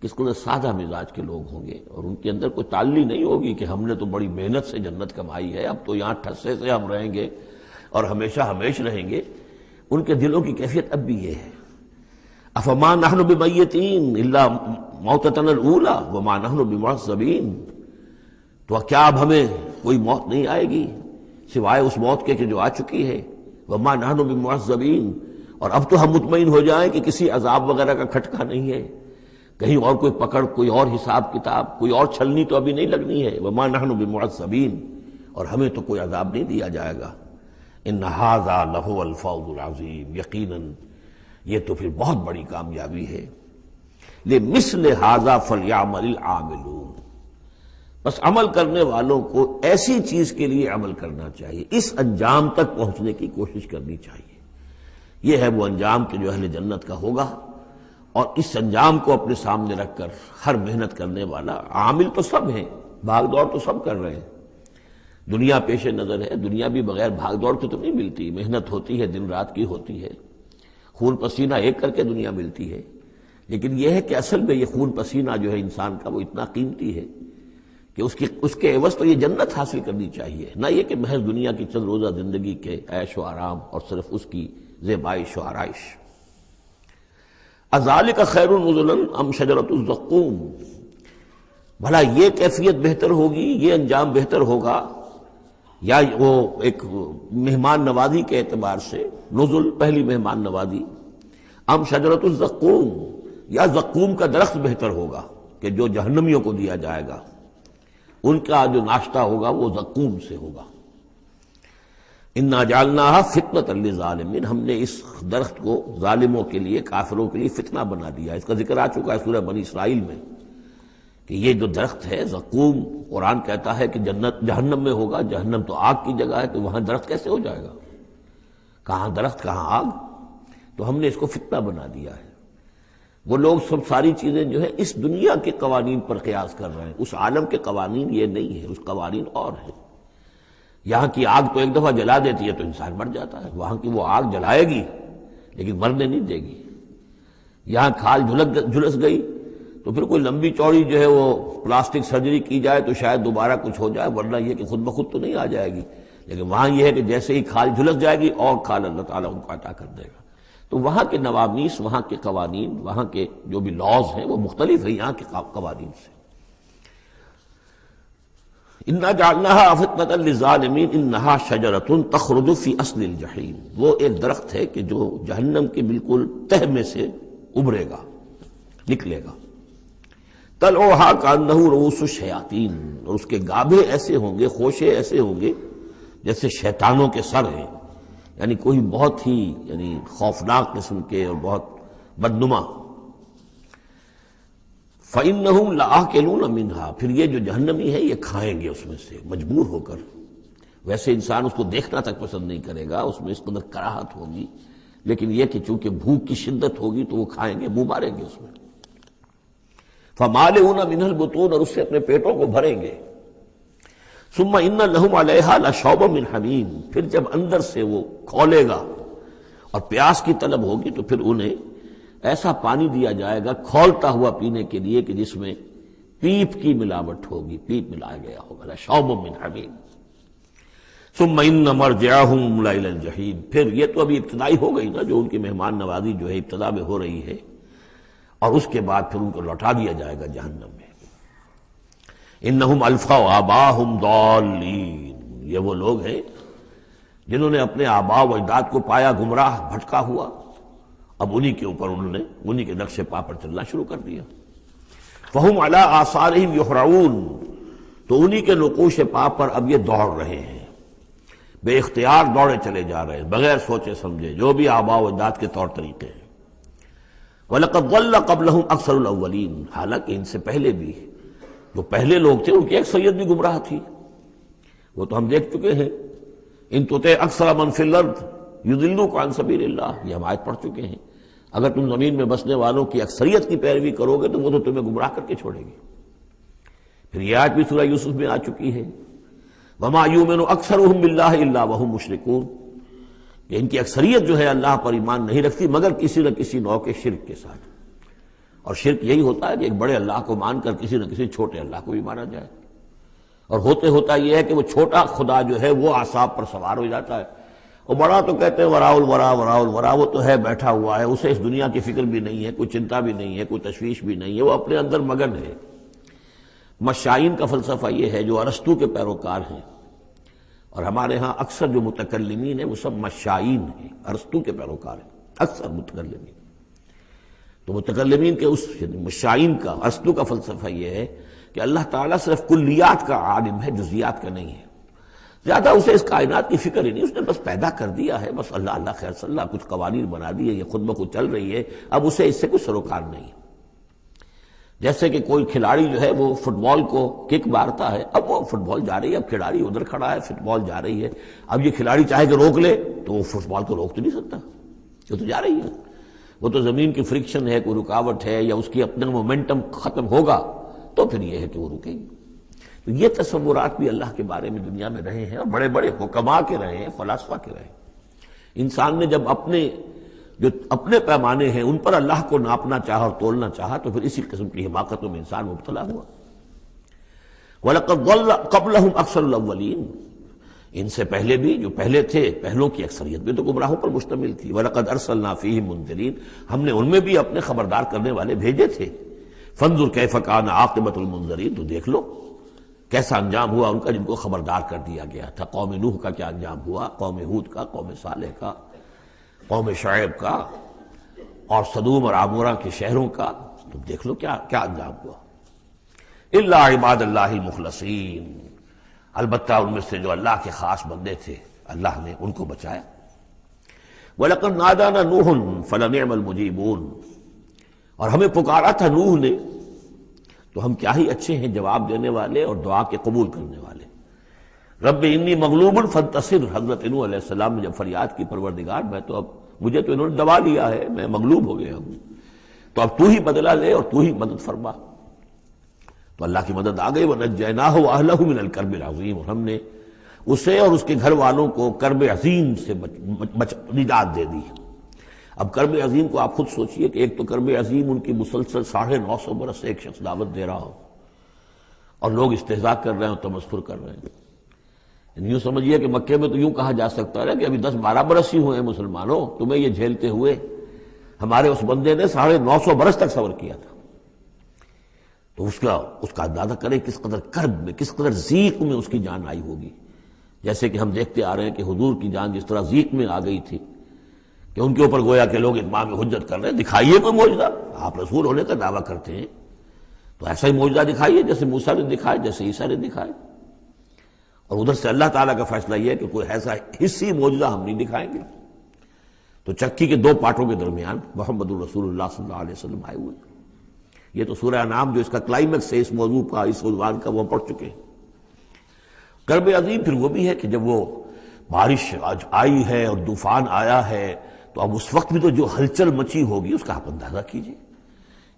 کس قدر سادہ مزاج کے لوگ ہوں گے اور ان کے اندر کوئی تعلی نہیں ہوگی کہ ہم نے تو بڑی محنت سے جنت کمائی ہے، اب تو یہاں ٹھسے سے ہم رہیں گے اور ہمیشہ ہمیش رہیں گے۔ ان کے دلوں کی کیفیت اب بھی یہ ہے۔ افما نحن بمیتین الا موتتنا الاولی وما نحن بمعذبین، تو کیا اب ہمیں کوئی موت نہیں آئے گی سوائے اس موت کے کہ جو آ چکی ہے؟ وما نحن بمعذبین، اور اب تو ہم مطمئن ہو جائیں کہ کسی عذاب وغیرہ کا کھٹکا نہیں ہے، کہیں اور کوئی پکڑ، کوئی اور حساب کتاب، کوئی اور چھلنی تو ابھی نہیں لگنی ہے۔ وما نحن بمعذبین، اور ہمیں تو کوئی عذاب نہیں دیا جائے گا۔ ان ھذا لہو الفوز العظیم، یقیناً یہ تو پھر بہت بڑی کامیابی ہے۔ لمثل ھذا فلیعمل العاملون، بس عمل کرنے والوں کو ایسی چیز کے لیے عمل کرنا چاہیے، اس انجام تک پہنچنے کی کوشش کرنی چاہیے۔ یہ ہے وہ انجام کہ جو اہل جنت کا ہوگا، اور اس انجام کو اپنے سامنے رکھ کر ہر محنت کرنے والا، عامل تو سب ہیں، بھاگ دوڑ تو سب کر رہے ہیں، دنیا پیش نظر ہے، دنیا بھی بغیر بھاگ دوڑ کے تو نہیں ملتی، محنت ہوتی ہے، دن رات کی ہوتی ہے، خون پسینہ ایک کر کے دنیا ملتی ہے۔ لیکن یہ ہے کہ اصل میں یہ خون پسینہ جو ہے انسان کا وہ اتنا قیمتی ہے کہ اس کے عوض تو یہ جنت حاصل کرنی چاہیے، نہ یہ کہ محض دنیا کی چند روزہ زندگی کے عیش و آرام اور صرف اس کی زیبائش و آرائش۔ اذالک خیر نزلا ام شجرۃ الزقوم، بھلا یہ کیفیت بہتر ہوگی، یہ انجام بہتر ہوگا، یا وہ ایک مہمان نوازی کے اعتبار سے نزل پہلی مہمان نوازی، ام شجرۃ الزقوم، یا زقوم کا درخت بہتر ہوگا کہ جو جہنمیوں کو دیا جائے گا، ان کا جو ناشتہ ہوگا وہ زقوم سے ہوگا۔ انا جعلناها فتنۃ للظالمین، ہم نے اس درخت کو ظالموں کے لیے، کافروں کے لیے فتنہ بنا دیا۔ اس کا ذکر آ چکا ہے سورہ بنی اسرائیل میں کہ یہ جو درخت ہے زقوم، قرآن کہتا ہے کہ جنت جہنم میں ہوگا، جہنم تو آگ کی جگہ ہے، تو وہاں درخت کیسے ہو جائے گا؟ کہاں درخت کہاں آگ؟ تو ہم نے اس کو فتنہ بنا دیا ہے۔ وہ لوگ سب ساری چیزیں جو ہے اس دنیا کے قوانین پر قیاس کر رہے ہیں، اس عالم کے قوانین یہ نہیں ہے، اس قوانین اور ہیں۔ یہاں کی آگ تو ایک دفعہ جلا دیتی ہے تو انسان مر جاتا ہے، وہاں کی وہ آگ جلائے گی لیکن مرنے نہیں دے گی۔ یہاں کھال جھلس گئی تو پھر کوئی لمبی چوڑی جو ہے وہ پلاسٹک سرجری کی جائے تو شاید دوبارہ کچھ ہو جائے، ورنہ یہ کہ خود بخود تو نہیں آ جائے گی۔ لیکن وہاں یہ ہے کہ جیسے ہی کھال جھلس جائے گی اور کھال اللہ تعالیٰ ان کو عطا کر دے گا۔ تو وہاں کے نوامیس، وہاں کے قوانین، وہاں کے جو بھی لاز ہیں وہ مختلف ہیں یہاں کے قوانین سے۔ انا جعلناها فتنۃ للظالمین انہا شجرۃ تخرج فی اصل الجحیم، وہ ایک درخت ہے کہ جو جہنم کے بالکل تہ میں سے ابھرے گا، نکلے گا۔ طلعھا کانہ رؤوس الشیاطین، اور اس کے گابھے ایسے ہوں گے، خوشے ایسے ہوں گے جیسے شیطانوں کے سر ہیں، یعنی کوئی بہت ہی خوفناک قسم کے اور بہت بدنما۔ فَإِنَّهُمْ لَآكِلُونَ مِنْهَا، پھر یہ جو جہنمی ہے یہ کھائیں گے اس میں سے مجبور ہو کر۔ ویسے انسان اس کو دیکھنا تک پسند نہیں کرے گا، اس میں اس قدر کراہت ہوگی، لیکن یہ کہ چونکہ بھوک کی شدت ہوگی تو وہ کھائیں گے، منہ ماریں گے اس میں۔ فَمَالِئُونَ مِنْهَا الْبُطُونَ، اور اس سے اپنے پیٹوں کو بھریں گے۔ ثُمَّ إِنَّ لَهُمْ عَلَيْهَا لَشَوْبًا مِّنْ حَمِيمٍ، پھر جب اندر سے وہ کھولے گا اور پیاس کی طلب ہوگی تو پھر انہیں ایسا پانی دیا جائے گا کھولتا ہوا پینے کے لیے کہ جس میں پیپ کی ملاوٹ ہوگی، پیپ ملایا گیا ہوگا۔ لَشَوْبًا مِّنْ حَمِيمٍ ثُمَّ إِنَّ مَرْجِعَهُمْ لَإِلَى الْجَحِيمِ، پھر یہ تو ابھی ابتدائی ہو گئی نا، جو ان کی مہمان نوازی جو ہے ابتدا میں ہو رہی ہے، اور اس کے بعد پھر ان کو لوٹا دیا جائے گا جہنم میں۔ انہم الفوا آباہم ضالین، یہ وہ لوگ ہیں جنہوں نے اپنے آباء و اجداد کو پایا گمراہ، بھٹکا ہوا، اب انہی کے اوپر انہوں نے انہی کے نقش پا پر چلنا شروع کر دیا۔ فہم علی آثارہم یہرعون، تو انہی کے نقوش پا پر اب یہ دوڑ رہے ہیں، بے اختیار دوڑے چلے جا رہے ہیں، بغیر سوچے سمجھے، جو بھی آباء و اجداد کے طور طریقے ہیں۔ وَلَقَدْ ضَلَّ قَبْلَهُمْ أَكْثَرُ الْأَوَّلِينَ، حالانکہ ان سے پہلے بھی جو پہلے لوگ تھے ان کی اکثریت بھی گمراہ تھی، وہ تو ہم دیکھ چکے ہیں۔ ان تُطِعْ أَكْثَرَ مَنْ فِي الْأَرْضِ يُضِلُّوكَ عَنْ سَبِيلِ اللَّهِ، یہ ہم آیت پڑھ چکے ہیں۔ اگر تم زمین میں بسنے والوں کی اکثریت کی پیروی کرو گے تو وہ تو تمہیں گمراہ کر کے چھوڑے گی۔ پھر یہ آیت بھی سورہ یوسف میں آ چکی ہے، وَمَا يُؤْمِنُ أَكْثَرُهُم بِاللَّهِ إِلَّا وَهُمْ مُشْرِكُونَ، کہ ان کی اکثریت جو ہے اللہ پر ایمان نہیں رکھتی مگر کسی نہ کسی نوع کے شرک کے ساتھ۔ اور شرک یہی ہوتا ہے کہ ایک بڑے اللہ کو مان کر کسی نہ کسی چھوٹے اللہ کو بھی مانا جائے، اور ہوتا یہ ہے کہ وہ چھوٹا خدا جو ہے وہ اعصاب پر سوار ہو جاتا ہے، اور بڑا تو کہتے ہیں وراء الورا، وہ تو ہے بیٹھا ہوا ہے، اسے اس دنیا کی فکر بھی نہیں ہے، کوئی چنتا بھی نہیں ہے، کوئی تشویش بھی نہیں ہے، وہ اپنے اندر مگن ہے۔ مشائین کا فلسفہ یہ ہے جو ارسطو کے پیروکار ہیں، اور ہمارے ہاں اکثر جو متکلمین ہیں وہ سب مشائین ہیں، ارسطو کے پیروکار ہیں اکثر متکلمین۔ تو متکلمین کے اس مشائین کا، ارسطو کا فلسفہ یہ ہے کہ اللہ تعالیٰ صرف کلیات کا عالم ہے، جزیات کا نہیں ہے، زیادہ اسے اس کائنات کی فکر ہی نہیں، اس نے بس پیدا کر دیا ہے، بس اللہ اللہ خیر صلی اللہ، کچھ قوانین بنا دیے، یہ خود بخود چل رہی ہے، اب اسے اس سے کچھ سروکار نہیں ہے۔ جیسے کہ کوئی کھلاڑی جو ہے وہ فٹ بال کو کک مارتا ہے، اب وہ فٹ بال جا رہی ہے، اب کھلاڑی ادھر کھڑا ہے، فٹ بال جا رہی ہے، اب یہ کھلاڑی چاہے کہ روک لے تو وہ فٹ بال کو روک تو نہیں سکتا، وہ تو جا رہی ہے، وہ تو زمین کی فرکشن ہے، کوئی رکاوٹ ہے، یا اس کی اپنا مومنٹم ختم ہوگا تو پھر یہ ہے کہ وہ رکے گی۔ تو یہ تصورات بھی اللہ کے بارے میں دنیا میں رہے ہیں، اور بڑے بڑے حکماء کے رہے ہیں، فلاسفہ کے رہے ہیں۔ انسان نے جب اپنے پیمانے ہیں ان پر اللہ کو ناپنا چاہا اور تولنا چاہا تو پھر اسی قسم کی حماقتوں میں انسان مبتلا ہوا۔ وَلَقَدْ ضَلَّ قَبْلَهُمْ أَكْثَرُ الْأَوَّلِينَ، ان سے پہلے بھی جو پہلے تھے پہلوں کی اکثریت بھی تو گمراہوں پر مشتمل تھی۔ وَلَقَدْ أَرْسَلْنَا فِيهِمْ مُنذِرِينَ، ہم نے ان میں بھی اپنے خبردار کرنے والے بھیجے تھے۔ فَانظُرْ كَيْفَ كَانَ عَاقِبَةُ الْمُنذَرِينَ، تو دیکھ لو کیسا انجام ہوا ان کا جن کو خبردار کر دیا گیا تھا۔ قوم نوح کا کیا انجام ہوا، قوم ہود کا، قوم صالح کا، قوم شعیب کا، اور سدوم اور عمورہ کے شہروں کا، تو دیکھ لو کیا انجام ہوا۔ الا عباد اللہ المخلصین، البتہ ان میں سے جو اللہ کے خاص بندے تھے اللہ نے ان کو بچایا۔ وَلَقَدْ نَادَانَا نُوحٌ فَلَنِعْمَ الْمُجِيبُونَ، اور ہمیں پکارا تھا نوح نے تو ہم کیا ہی اچھے ہیں جواب دینے والے اور دعا کے قبول کرنے والے۔ رب انی مغلوب فانتصر، حضرت نوح علیہ السلام نے جب فریاد کی پروردگار مجھے تو انہوں نے دبا لیا ہے، میں مغلوب ہو گیا ہوں، تو اب تو ہی بدلہ لے اور تو ہی مدد فرما۔ تو اللہ کی مدد آ گئی، وَنَجَّيْنَاهُ وَأَهْلَهُ مِنَ الْكَرْبِ الْعَظِيمِ، اور ہم نے اسے اور اس کے گھر والوں کو کرب عظیم سے نجات دے دی۔ اب کرب عظیم کو آپ خود سوچئے کہ ایک تو کرب عظیم ان کی مسلسل 950 برس سے ایک شخص دعوت دے رہا ہو اور لوگ استہزاء کر رہے ہیں اور تمسخر کر رہے ہیں۔ یوں سمجھیے کہ مکے میں تو یوں کہا جا سکتا ہے کہ ابھی 10-12 برس ہی ہوئے ہیں مسلمانوں تمہیں یہ جھیلتے ہوئے، ہمارے اس بندے نے 950 برس تک صبر کیا تھا۔ تو اس کا اندازہ کریں کس قدر کرب میں، کس قدر ضیق میں اس کی جان آئی ہوگی۔ جیسے کہ ہم دیکھتے آ رہے ہیں کہ حضور کی جان جس طرح ضیق میں آ گئی تھی کہ ان کے اوپر گویا کہ لوگ اتمام حجت کر رہے ہیں، دکھائیے کوئی معجزہ، آپ رسول ہونے کا دعویٰ کرتے ہیں تو ایسا ہی معجزہ دکھائیے جیسے موسیٰ نے دکھائے، جیسے عیسیٰ نے دکھائے۔ اور ادھر سے اللہ تعالیٰ کا فیصلہ یہ ہے کہ کوئی ایسا حصی معجزہ ہم نہیں دکھائیں گے۔ تو چکی کے 2 پارٹوں کے درمیان محمد الرسول اللہ صلی اللہ علیہ وسلم آئے ہوئے۔ یہ تو سورہ انعام جو اس کا کلائمیکس ہے اس موضوع کا، اس عنوان کا، وہ پڑھ چکے ہیں۔ کرب عظیم پھر وہ بھی ہے کہ جب وہ بارش آئی ہے اور طوفان آیا ہے تو اب اس وقت بھی تو جو ہلچل مچی ہوگی اس کا آپ اندازہ کیجیے،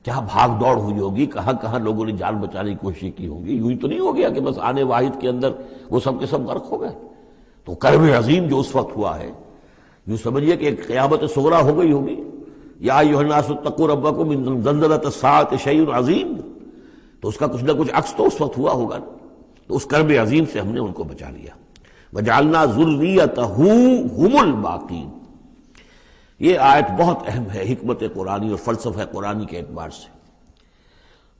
کیا بھاگ دوڑ ہوئی ہوگی، کہاں کہاں لوگوں نے جان بچانے کی کوشش کی ہوگی۔ یوں ہی تو نہیں ہو گیا کہ بس آنے واحد کے اندر وہ سب کے سب غرق ہو گئے۔ تو کرب عظیم جو اس وقت ہوا ہے، یوں سمجھیے کہ ایک قیامت صغریٰ ہو گئی ہوگی۔ یا ایھا الناس اتقوا ربکم ان زلزلۃ الساعۃ شیء عظیم، تو اس کا کچھ نہ کچھ عکس تو اس وقت ہوا ہوگا۔ تو اس کرب عظیم سے ہم نے ان کو بچا لیا۔ وجعلنا ذریتہ ھم الباقین، یہ آیت بہت اہم ہے حکمت قرآنی اور فلسفہ قرآنی کے اعتبار سے،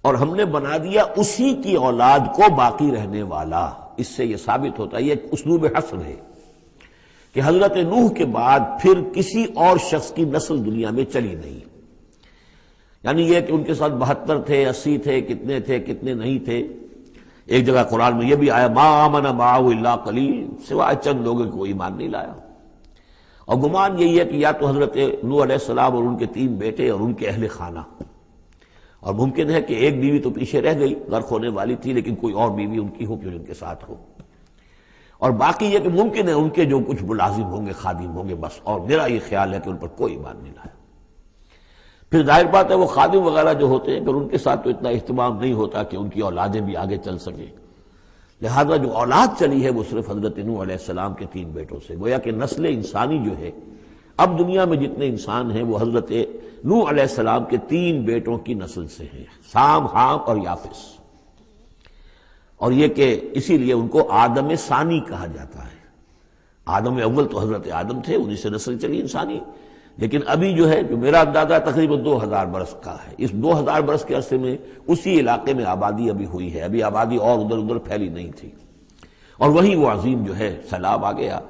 اور ہم نے بنا دیا اسی کی اولاد کو باقی رہنے والا۔ اس سے یہ ثابت ہوتا ہے، یہ ایک اسلوب حصر ہے کہ حضرت نوح کے بعد پھر کسی اور شخص کی نسل دنیا میں چلی نہیں، یعنی یہ کہ ان کے ساتھ 72 تھے، 80 تھے، کتنے نہیں تھے، ایک جگہ قرآن میں یہ بھی آیا ما آمن معہ الا قلیل، سوائے چند لوگوں کو ایمان نہیں لایا۔ اور گمان یہی ہے کہ یا تو حضرت نوح علیہ السلام اور ان کے 3 بیٹے اور ان کے اہل خانہ، اور ممکن ہے کہ ایک بیوی تو پیچھے رہ گئی، غرق ہونے والی تھی، لیکن کوئی اور بیوی ان کی ہو کہ ان کے ساتھ ہو، اور باقی یہ کہ ممکن ہے ان کے جو کچھ ملازم ہوں گے، خادم ہوں گے، بس، اور میرا یہ خیال ہے کہ ان پر کوئی ایمان نہیں لایا۔ پھر ظاہر بات ہے وہ خادم وغیرہ جو ہوتے ہیں پھر ان کے ساتھ تو اتنا اہتمام نہیں ہوتا کہ ان کی اولادیں بھی آگے چل سکیں، لہذا جو اولاد چلی ہے وہ صرف حضرت نوح علیہ السلام کے 3 بیٹوں سے، گویا کہ نسل انسانی جو ہے اب دنیا میں جتنے انسان ہیں وہ حضرت نوح علیہ السلام کے 3 بیٹوں کی نسل سے ہیں، سام، حام اور یافس، اور یہ کہ اسی لیے ان کو آدم ثانی کہا جاتا ہے۔ آدم اول تو حضرت آدم تھے، انہی سے نسل چلی انسانی، لیکن ابھی جو ہے جو میرا اندازہ تقریباً 2000 برس کا ہے، اس 2000 برس کے عرصے میں اسی علاقے میں آبادی ابھی ہوئی ہے، ابھی آبادی اور ادھر ادھر پھیلی نہیں تھی، اور وہی وہ عظیم جو ہے سیلاب آ گیا،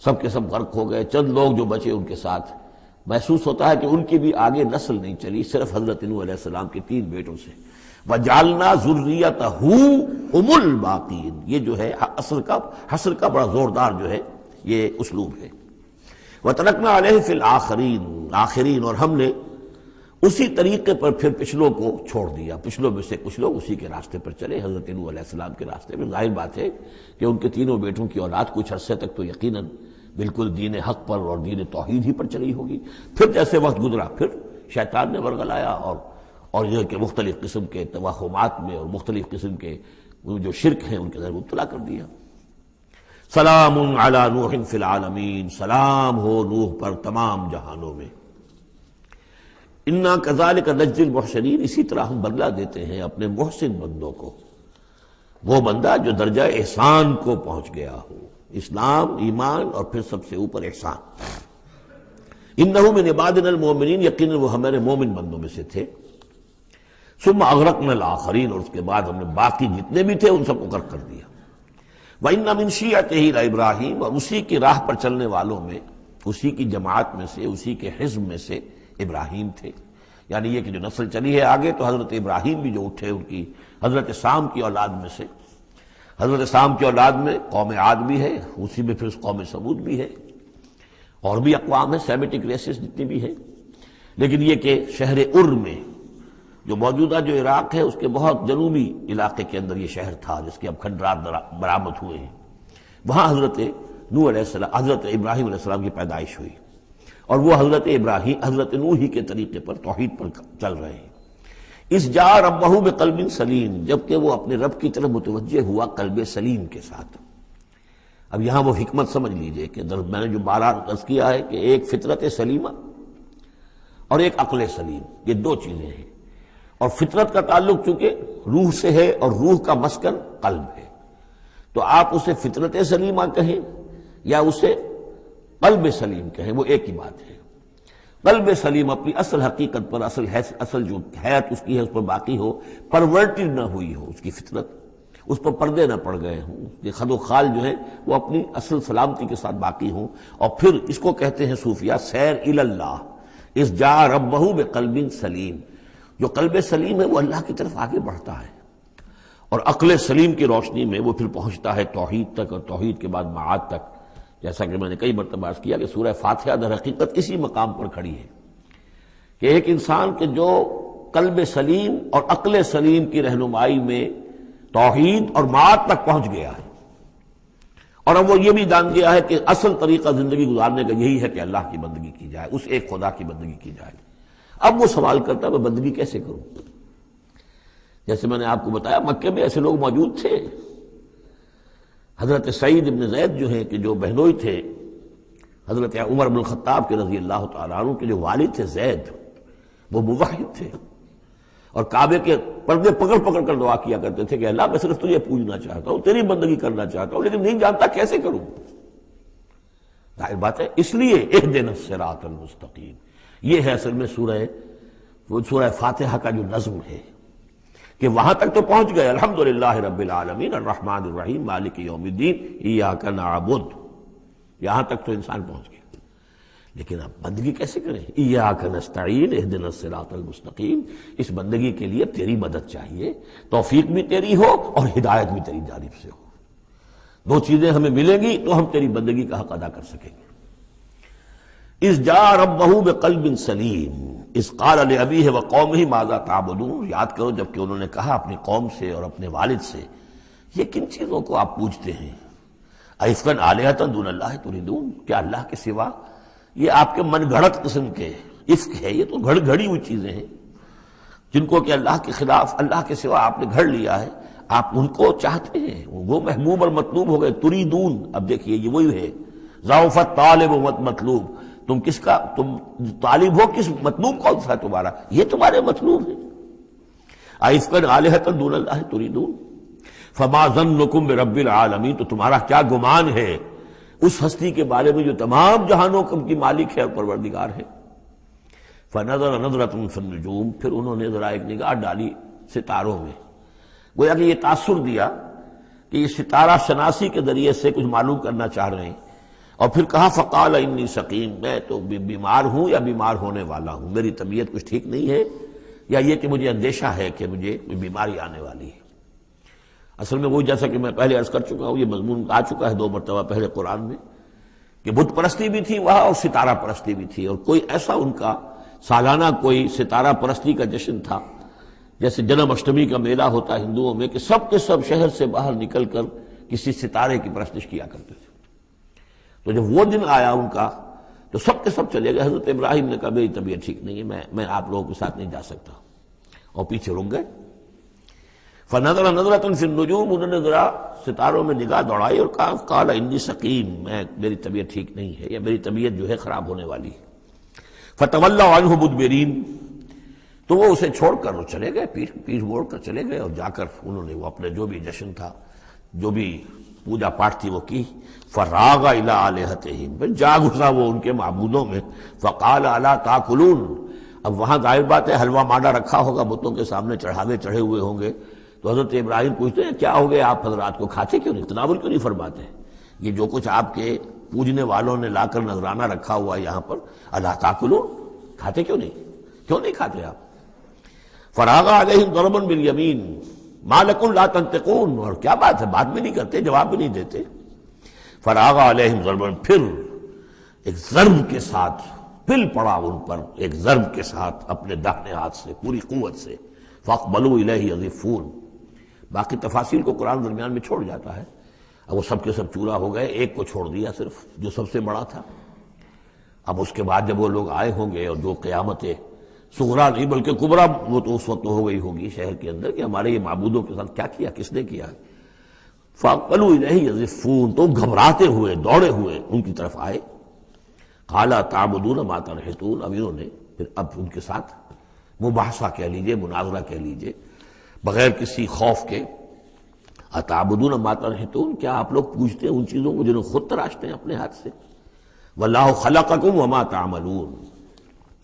سب کے سب غرق ہو گئے، چند لوگ جو بچے ان کے ساتھ، محسوس ہوتا ہے کہ ان کی بھی آگے نسل نہیں چلی، صرف حضرت نوح علیہ السلام کے 3 بیٹوں سے۔ وَجَعَلْنَا ذُرِّيَّتَهُ هُمُ الْبَاقِينَ، یہ جو ہے حصر کا بڑا زوردار جو ہے یہ اسلوب ہے۔ وَتَرَكْنَا عَلَيْهِ فِي الْآخِرِينَ، آخرین، اور ہم نے اسی طریقے پر پھر پچھلوں کو چھوڑ دیا، پچھلوں میں سے کچھ لوگ اسی کے راستے پر چلے، حضرت نوح علیہ السلام کے راستے میں۔ ظاہر بات ہے کہ ان کے 3 بیٹوں کی اولاد کچھ عرصے تک تو یقیناً بالکل دین حق پر اور دین توحید ہی پر چلی ہوگی، پھر جیسے وقت گزرا پھر شیطان نے ورگلایا اور یہ کہ مختلف قسم کے توہمات میں اور مختلف قسم کے جو شرک ہیں ان کے اندر مبتلا کر دیا۔ سلام علی نوح فی العالمین، سلام ہو نوح پر تمام جہانوں میں۔ انا کذالک نجزی المحسنین، اسی طرح ہم بدلہ دیتے ہیں اپنے محسن بندوں کو، وہ بندہ جو درجہ احسان کو پہنچ گیا ہو، اسلام، ایمان اور پھر سب سے اوپر احسان۔ انہ من عبادنا المؤمنین، یقیناً وہ ہمارے مومن بندوں میں سے تھے۔ ثم اغرقنا الآخرین، اور اس کے بعد ہم نے باقی جتنے بھی تھے ان سب کو غرق کر دیا۔ وَإِنَّ مِن شِيعَتِهِ لَإِبْرَاهِيمَ، اور اسی کی راہ پر چلنے والوں میں، اسی کی جماعت میں سے، اسی کے حزب میں سے ابراہیم تھے، یعنی یہ کہ جو نسل چلی ہے آگے تو حضرت ابراہیم بھی جو اٹھے ان کی حضرت سام کی اولاد میں سے، حضرت سام کی اولاد میں قوم عاد بھی ہے، اسی میں پھر قوم سمود بھی ہے، اور بھی اقوام ہیں، سیمیٹک ریسز جتنی بھی ہیں، لیکن یہ کہ شہر ار میں جو موجودہ جو عراق ہے اس کے بہت جنوبی علاقے کے اندر یہ شہر تھا جس کے اب کھنڈرات برآمد ہوئے ہیں، وہاں حضرت نوح علیہ السلام، حضرت ابراہیم علیہ السلام کی پیدائش ہوئی، اور وہ حضرت ابراہیم، حضرت نوح ہی کے طریقے پر توحید پر چل رہے ہیں۔ اس جا ربہ بقلب سلیم، جبکہ وہ اپنے رب کی طرف متوجہ ہوا قلب سلیم کے ساتھ۔ اب یہاں وہ حکمت سمجھ لیجئے کہ میں نے جو بارہ عرض کیا ہے کہ ایک فطرت سلیمہ اور ایک عقل سلیم، یہ 2 چیزیں ہیں، اور فطرت کا تعلق چونکہ روح سے ہے اور روح کا مسکن قلب ہے، تو آپ اسے فطرت سلیمہ کہیں یا اسے قلب سلیم کہیں، وہ ایک ہی بات ہے۔ قلب سلیم اپنی اصل حقیقت پر، اصل جو حیات اس کی ہے اس پر باقی ہو، پرورٹڈ نہ ہوئی ہو اس کی فطرت، اس پر پردے نہ پڑ گئے ہوں، یہ خد و خال جو ہے وہ اپنی اصل سلامتی کے ساتھ باقی ہوں، اور پھر اس کو کہتے ہیں صوفیہ سیر الی اللہ، اس جا ربہ بقلب سلیم، جو قلب سلیم ہے وہ اللہ کی طرف آگے بڑھتا ہے، اور عقل سلیم کی روشنی میں وہ پھر پہنچتا ہے توحید تک، اور توحید کے بعد معاد تک، جیسا کہ میں نے کئی مرتبہ عرض کیا کہ سورہ فاتحہ در حقیقت اسی مقام پر کھڑی ہے کہ ایک انسان کے جو قلب سلیم اور عقل سلیم کی رہنمائی میں توحید اور معاد تک پہنچ گیا ہے، اور اب وہ یہ بھی جان گیا ہے کہ اصل طریقہ زندگی گزارنے کا یہی ہے کہ اللہ کی بندگی کی جائے، اس ایک خدا کی بندگی کی جائے۔ اب وہ سوال کرتا ہے میں بندگی کیسے کروں؟ جیسے میں نے آپ کو بتایا مکے میں ایسے لوگ موجود تھے، حضرت سعید ابن زید جو ہیں کہ جو بہنوئی تھے حضرت عمر بن الخطاب کے رضی اللہ تعالیٰ عنہ کے جو والد تھے زید، وہ موحد تھے، اور کعبے کے پردے پکڑ پکڑ کر دعا کیا کرتے تھے کہ اللہ میں صرف تجھے پوجنا چاہتا ہوں، تیری بندگی کرنا چاہتا ہوں، لیکن نہیں جانتا کیسے کروں۔ ظاہر بات ہے، اس لیے اہدنا الصراط المستقیم، یہ ہے اصل میں سورہ فاتحہ کا جو نظم ہے کہ وہاں تک تو پہنچ گئے، الحمدللہ رب العالمین الرحمن الرحیم مالک یوم الدین ایاک نعبد، یہاں تک تو انسان پہنچ گیا، لیکن اب بندگی کیسے کریں؟ ایاک نستعین اہدنا الصراط المستقیم، اس بندگی کے لیے تیری مدد چاہیے، توفیق بھی تیری ہو اور ہدایت بھی تیری جانب سے ہو، دو چیزیں ہمیں ملیں گی تو ہم تیری بندگی کا حق ادا کر سکیں گے۔ اذ جاء ربہ بقلب سلیم اذ قال لأبیہ وقومہ ماذا تعبدون، یاد کرو جب کہ انہوں نے کہا اپنی قوم سے اور اپنے والد سے، یہ کن چیزوں کو آپ پوجتے ہیں؟ ائفکا آلہۃ دون اللہ تریدون، کیا اللہ کے سوا؟ یہ آپ کے من گھڑت قسم کے افک ہے، یہ تو گھڑی ہوئی چیزیں ہیں جن کو کہ اللہ کے خلاف، اللہ کے سوا آپ نے گھڑ لیا ہے، آپ ان کو چاہتے ہیں، وہ محبوب اور مطلوب ہو گئے۔ تریدون، اب دیکھیے یہ وہی ہے، ضعف الطالب و مطلوب، تم کس کا، تم طالب ہو کس، مطلوب کون سا ہے تمہارا؟ یہ تمہارے مطلوب ہے۔ ائفکا آلہۃ دون اللہ تریدون فما ظنکم برب العالمین، تو تمہارا کیا گمان ہے اس ہستی کے بارے میں جو تمام جہانوں کی مالک ہے اور پروردگار ہے۔ فنظر نظرۃ فی النجوم، پھر انہوں نے ذرا ایک نگاہ ڈالی ستاروں میں، گویا کہ یہ تاثر دیا کہ یہ ستارہ شناسی کے ذریعے سے کچھ معلوم کرنا چاہ رہے ہیں، اور پھر کہا فقال انی سقیم، میں تو بیمار ہوں یا بیمار ہونے والا ہوں، میری طبیعت کچھ ٹھیک نہیں ہے، یا یہ کہ مجھے اندیشہ ہے کہ مجھے کوئی بیماری آنے والی ہے۔ اصل میں وہی جیسا کہ میں پہلے عرض کر چکا ہوں، یہ مضمون آ چکا ہے 2 مرتبہ پہلے قرآن میں، کہ بت پرستی بھی تھی وہاں اور ستارہ پرستی بھی تھی، اور کوئی ایسا ان کا سالانہ کوئی ستارہ پرستی کا جشن تھا، جیسے جنم اشٹمی کا میلہ ہوتا ہے ہندوؤں میں، کہ سب کے سب شہر سے باہر نکل کر کسی ستارے کی پرستش کیا کرتے تھے۔ تو جب وہ دن آیا ان کا تو سب کے سب چلے گئے۔ حضرت ابراہیم نے کہا میری طبیعت ٹھیک نہیں ہے، میں آپ لوگوں کے ساتھ نہیں جا سکتا، اور پیچھے رک گئے۔ فنظر نظرۃ فی النجوم، انہوں نے ذرا ستاروں میں نگاہ دوڑائی اور کہا قال انی سقیم، میری طبیعت ٹھیک نہیں ہے، یا میری طبیعت جو ہے خراب ہونے والی ہے۔ فتولوا عنہ مدبرین، تو وہ اسے چھوڑ کر وہ چلے گئے، پیٹھ موڑ کر چلے گئے، اور جا کر انہوں نے وہ اپنے جو بھی جشن تھا، جو بھی پوجا پاٹ تھی وہ کی۔ فراغ الی آلہتہم، پھر جا گھسا وہ ان کے معبودوں میں۔ فقال الا تاکلون، اب وہاں ظاہر بات ہے حلوہ مانڈا رکھا ہوگا، بتوں کے سامنے چڑھاوے چڑھے ہوئے ہوں گے، تو حضرت ابراہیم پوچھتے ہیں کیا ہو گیا آپ حضرات کو، کھاتے کیوں نہیں، تناول کیوں نہیں فرماتے؟ یہ جو کچھ آپ کے پوجنے والوں نے لا کر نذرانہ رکھا ہوا ہے یہاں پر، الا تاکلون، کھاتے کیوں نہیں کھاتے آپ؟ فراغ علیہم ضربا بالیمین ما لکم لا تنطقون، اور کیا بات ہے، بات بھی نہیں کرتے، جواب بھی نہیں دیتے۔ فراغ علیہم ضربا، پھر ایک ضرب کے ساتھ پل پڑا ان پر، ایک ضرب کے ساتھ اپنے داہنے ہاتھ سے پوری قوت سے۔ فاقبلوا الیہ یزفون، باقی تفاصیل کو قرآن درمیان میں چھوڑ جاتا ہے، اب وہ سب کے سب چورا ہو گئے، ایک کو چھوڑ دیا صرف جو سب سے بڑا تھا۔ اب اس کے بعد جب وہ لوگ آئے ہوں گے، اور جو قیامت صغرا نہیں بلکہ کبرا وہ تو اس وقت ہو گئی ہوگی شہر کے اندر، کہ ہمارے یہ معبودوں کے ساتھ کیا کیا، کس نے کیا ہے۔ فاقبلوا الیہ یزفون، تو گھبراتے ہوئے دوڑے ہوئے ان کی طرف آئے۔ قال تعبدون ما تنحتون، اب انہوں نے پھر اب ان کے ساتھ مباحثہ کہہ لیجئے، مناظرہ کہہ لیجئے، بغیر کسی خوف کے، اتعبدون ما تنحتون، کیا آپ لوگ پوجتے ہیں ان چیزوں کو جنہیں خود تراشتے ہیں اپنے ہاتھ سے؟ واللہ خلقکم وما تعملون،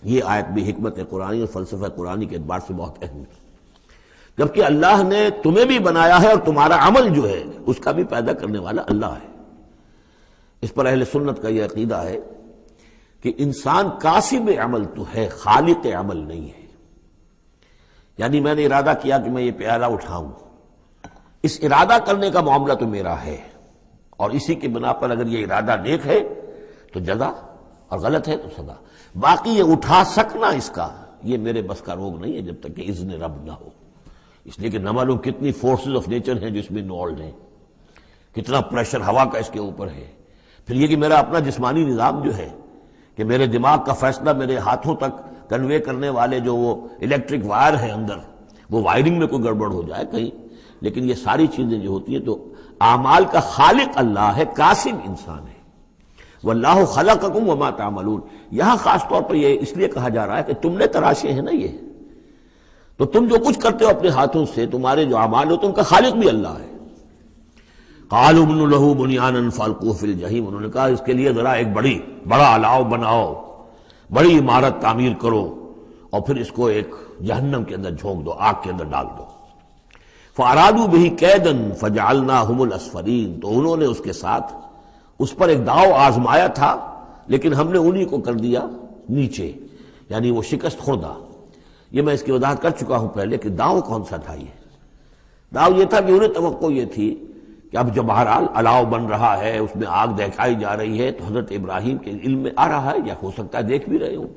یہ آیت بھی حکمت قرآنی اور فلسفہ قرآنی کے اعتبار سے بہت اہم ہے، جبکہ اللہ نے تمہیں بھی بنایا ہے اور تمہارا عمل جو ہے اس کا بھی پیدا کرنے والا اللہ ہے۔ اس پر اہل سنت کا یہ عقیدہ ہے کہ انسان کاسب عمل تو ہے، خالق عمل نہیں ہے۔ یعنی میں نے ارادہ کیا کہ میں یہ پیالہ اٹھاؤں، اس ارادہ کرنے کا معاملہ تو میرا ہے، اور اسی کی بنا پر اگر یہ ارادہ نیک ہے تو جزا، اور غلط ہے تو سزا۔ باقی یہ اٹھا سکنا اس کا، یہ میرے بس کا روگ نہیں ہے جب تک کہ اذن رب نہ ہو، اس لیے کہ نہ معلوم کتنی فورسز آف نیچر ہیں جو اس میں انوالوڈ ہیں، کتنا پریشر ہوا کا اس کے اوپر ہے، پھر یہ کہ میرا اپنا جسمانی نظام جو ہے، کہ میرے دماغ کا فیصلہ میرے ہاتھوں تک کنوے کرنے والے جو وہ الیکٹرک وائر ہیں اندر، وہ وائرنگ میں کوئی گڑبڑ ہو جائے کہیں، لیکن یہ ساری چیزیں جو ہوتی ہیں تو اعمال کا خالق اللہ ہے، کاسب انسان ہے۔ واللہ خلقکم وما تعملون، یہاں خاص طور پر یہ اس لیے کہا جا رہا ہے کہ تم نے تراشے ہیں نا یہ، تو تم جو کچھ کرتے ہو اپنے ہاتھوں سے، تمہارے جو اعمال ہوتے ہیں ان کا خالق بھی اللہ ہے۔ قالوا ابنوا له بنيانا فالقوه في الجحيم، انہوں نے کہا اس کے لیے ذرا ایک بڑا الاؤ بناؤ، بڑی عمارت تعمیر کرو، اور پھر اس کو ایک جہنم کے اندر جھونک دو، آگ کے اندر ڈال دو۔ فارادوا به كيدا فجعلناهم الاسفلين، تو انہوں نے اس کے ساتھ اس پر ایک داؤ آزمایا تھا، لیکن ہم نے انہی کو کر دیا نیچے، یعنی وہ شکست خوردہ۔ یہ میں اس کی وضاحت کر چکا ہوں پہلے کہ داؤ کون سا تھا۔ یہ داؤ یہ تھا کہ انہیں توقع یہ تھی کہ اب جب بہرحال الاؤ بن رہا ہے، اس میں آگ دہکائی جا رہی ہے، تو حضرت ابراہیم کے علم میں آ رہا ہے، یا ہو سکتا ہے دیکھ بھی رہے ہوں،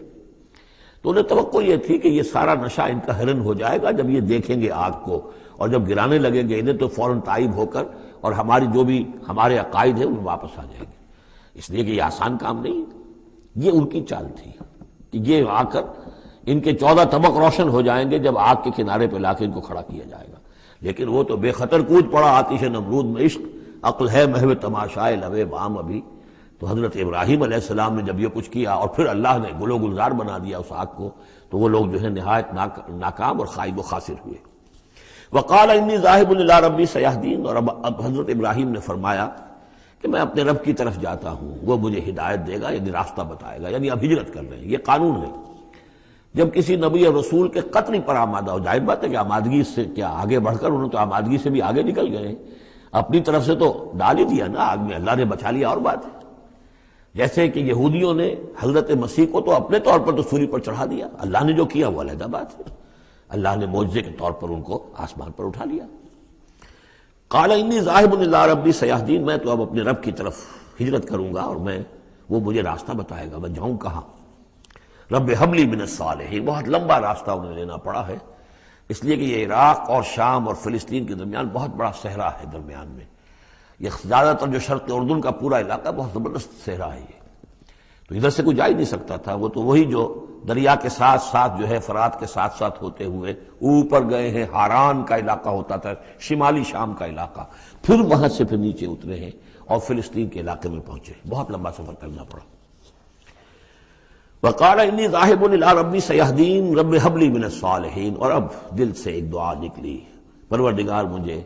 تو انہیں توقع یہ تھی کہ یہ سارا نشہ ان کا ہرن ہو جائے گا جب یہ دیکھیں گے آگ کو، اور جب گرانے لگیں گے انہیں تو فوراً تائب ہو کر اور ہماری جو بھی ہمارے عقائد ہیں ان واپس آ جائیں گے۔ اس لیے کہ یہ آسان کام نہیں ہے، یہ ان کی چال تھی کہ یہ آ کر ان کے 14 طبق روشن ہو جائیں گے جب آگ کے کنارے پہ لا کے ان کو کھڑا کیا جائے گا۔ لیکن وہ تو بے خطر کود پڑا آتش نمرود میں، عشق عقل ہے محو تماشائے لبے بام ابھی۔ تو حضرت ابراہیم علیہ السلام نے جب یہ کچھ کیا اور پھر اللہ نے گل و گلزار بنا دیا اس آگ کو، تو وہ لوگ جو ہے نہایت ناکام اور خائب و خاسر ہوئے۔ وقال انی ذاہب الی ربی سیہدین، اور اب حضرت ابراہیم نے فرمایا کہ میں اپنے رب کی طرف جاتا ہوں، وہ مجھے ہدایت دے گا، یعنی راستہ بتائے گا، یعنی اب ہجرت کر رہے ہیں۔ یہ قانون ہے، جب کسی نبی اور رسول کے قتل پر آمادہ ہو، ظاہر بات ہے کہ آمادگی سے کیا آگے بڑھ کر، انہوں نے تو آمادگی سے بھی آگے نکل گئے ہیں، اپنی طرف سے تو ڈال ہی دیا نا آگ میں، اللہ نے بچا لیا اور بات ہے۔ جیسے کہ یہودیوں نے حضرت مسیح کو تو اپنے طور پر تو سولی پر چڑھا دیا، اللہ نے جو کیا وہ علیحدہ بات ہے، اللہ نے معجزے کے طور پر ان کو آسمان پر اٹھا لیا۔ قال انی ذاہب الی ربی سیہدین، میں تو اب اپنے رب کی طرف ہجرت کروں گا، اور وہ مجھے راستہ بتائے گا، میں جاؤں کہاں۔ رب حب لی من الصالحین، بہت لمبا راستہ انہیں لینا پڑا ہے، اس لیے کہ یہ عراق اور شام اور فلسطین کے درمیان بہت بڑا صحرا ہے درمیان میں، یہ زیادہ تر جو شرق اردن کا پورا علاقہ بہت زبردست صحرا ہے یہ، تو ادھر سے کوئی جا ہی نہیں سکتا تھا، وہ تو وہی جو دریا کے ساتھ ساتھ جو ہے فرات کے ساتھ ساتھ ہوتے ہوئے اوپر گئے ہیں، ہاران کا علاقہ ہوتا تھا، شمالی شام کا علاقہ، پھر وہاں سے پھر نیچے اترے ہیں اور فلسطین کے علاقے میں پہنچے، بہت لمبا سفر کرنا پڑا۔ وقال انی ذاہب الی ربی سیہدین رب حب لی من الصالحین، اور اب دل سے ایک دعا نکلی، پروردگار مجھے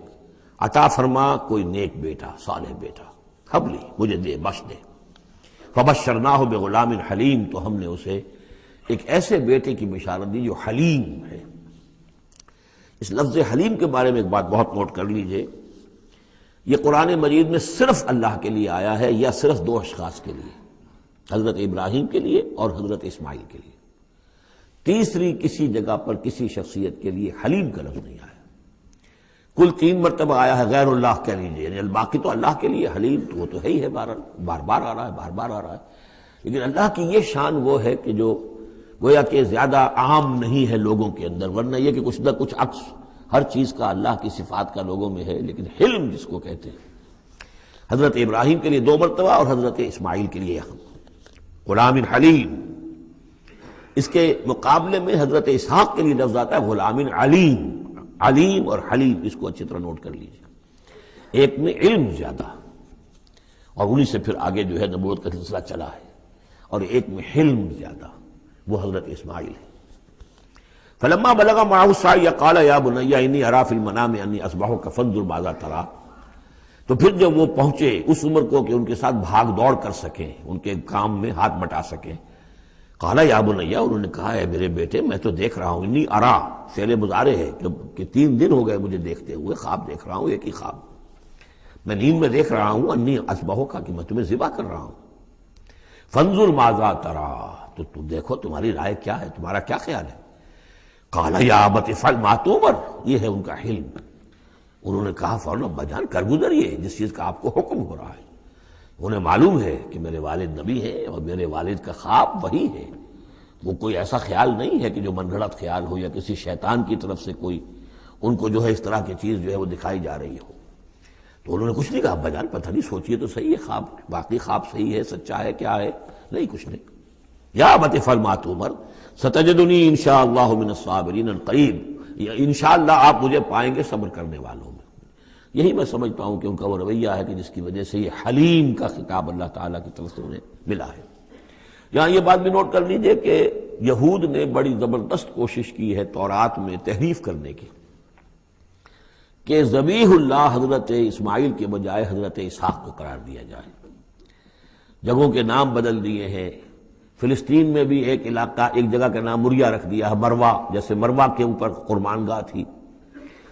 عطا فرما کوئی نیک بیٹا، صالح بیٹا، حب لی مجھے دے، بخش دے۔ فبشرناہ بغلام حلیم، تو ہم نے اسے ایک ایسے بیٹے کی بشارت دی جو حلیم ہے۔ اس لفظ حلیم کے بارے میں ایک بات بہت نوٹ کر لیجئے، یہ قرآن مجید میں صرف اللہ کے لیے آیا ہے، یا صرف دو اشخاص کے لیے، حضرت ابراہیم کے لیے اور حضرت اسماعیل کے لیے، تیسری کسی جگہ پر کسی شخصیت کے لیے حلیم کا لفظ نہیں آیا۔ کل 3 مرتبہ آیا ہے غیر اللہ کہہ لیجیے، یعنی باقی تو اللہ کے لیے، حلیم تو وہ تو ہے ہی ہے، بار بار آ رہا ہے، بار بار آ رہا ہے، لیکن اللہ کی یہ شان وہ ہے کہ جو گویا کہ زیادہ عام نہیں ہے لوگوں کے اندر، ورنہ یہ کہ کچھ نہ کچھ عکس ہر چیز کا اللہ کی صفات کا لوگوں میں ہے، لیکن حلم جس کو کہتے ہیں، حضرت ابراہیم کے لیے 2 مرتبہ اور حضرت اسماعیل کے لیے غلام حلیم۔ اس کے مقابلے میں حضرت اسحاق کے لیے لفظ آتا ہے غلام علیم، علیم اور حلیم، اس کو اچھی طرح نوٹ کر لیجیے، ایک میں علم زیادہ اور انہی سے پھر آگے جو ہے نبوت کا سلسلہ چلا ہے، اور ایک میں حلم زیادہ، وہ حضرت اسماعیل ہے۔ فلما بلغ معه السعي قال يا بني اني ارى في المنام اني اذبحك فانظر ماذا ترى، تو پھر جب وہ پہنچے اس عمر کو کہ ان کے ساتھ بھاگ دوڑ کر سکیں، ان کے کام میں ہاتھ بٹا سکیں، قال یا بنی، انہوں نے کہا ہے میرے بیٹے میں تو دیکھ رہا ہوں، انی ارا فعل مضارع ہے کہ 3 دن ہو گئے مجھے دیکھتے ہوئے، خواب دیکھ رہا ہوں، ایک ہی خواب میں نیند میں دیکھ رہا ہوں، انی اذبحک کہ میں تمہیں ذبح کر رہا ہوں، فانظر ماذا ترى، تو تم دیکھو تمہاری رائے کیا ہے، تمہارا کیا خیال ہے۔ قال یا ابت افعل ما تؤمر، یہ ہے ان کا حلم۔ انہوں نے کہا فوراً ابا جان کر گزریے جس چیز کا آپ کو حکم ہو رہا ہے، انہیں معلوم ہے کہ میرے والد نبی ہیں اور میرے والد کا خواب وہی ہے، وہ کوئی ایسا خیال نہیں ہے کہ جو من گھڑت خیال ہو یا کسی شیطان کی طرف سے کوئی ان کو جو ہے اس طرح کی چیز جو ہے وہ دکھائی جا رہی ہو۔ تو انہوں نے کچھ نہیں کہا ابا جان پتہ نہیں سوچیے تو صحیح ہے، خواب باقی خواب صحیح ہے، سچا ہے، کیا ہے، نہیں کچھ نہیں۔ یا ابت افعل ما تؤمر ستجدنی انشاءاللہ من الصابرین قریب، انشاءاللہ آپ مجھے پائیں گے صبر کرنے والوں میں۔ یہی میں سمجھتا ہوں کہ ان کا وہ رویہ ہے کہ جس کی وجہ سے یہ حلیم کا خطاب اللہ تعالیٰ کی طرف سے انہیں ملا ہے۔ یہاں یہ بات بھی نوٹ کر لیجئے کہ یہود نے بڑی زبردست کوشش کی ہے تورات میں تحریف کرنے کی، کہ ذبیح اللہ حضرت اسماعیل کے بجائے حضرت اسحاق کو قرار دیا جائے، جگہوں کے نام بدل دیے ہیں، فلسطین میں بھی ایک علاقہ، ایک جگہ کا نام مریا رکھ دیا ہے، مروا، جیسے مروا کے اوپر قربان گاہ تھی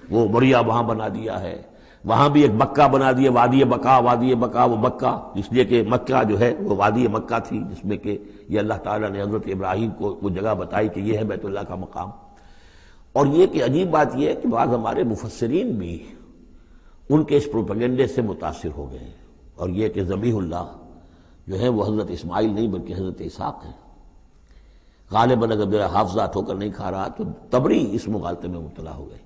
وہ مریا وہاں بنا دیا ہے، وہاں بھی ایک مکہ بنا دیا، وادی بقا، وادی بقا وہ مکہ اس لیے کہ مکہ جو ہے وہ وادی مکہ تھی، جس میں کہ یہ اللہ تعالیٰ نے حضرت ابراہیم کو وہ جگہ بتائی کہ یہ ہے بیت اللہ کا مقام۔ اور یہ کہ عجیب بات یہ ہے کہ بعض ہمارے مفسرین بھی ان کے اس پروپیگنڈے سے متاثر ہو گئے، اور یہ کہ ذبیح اللہ جو ہے وہ حضرت اسماعیل نہیں بلکہ حضرت اسحاق ہے۔ غالباً اگر میرا حافظہ ٹھوکر نہیں کھا رہا تو تبری اس مغالطے میں مبتلا ہو گئے،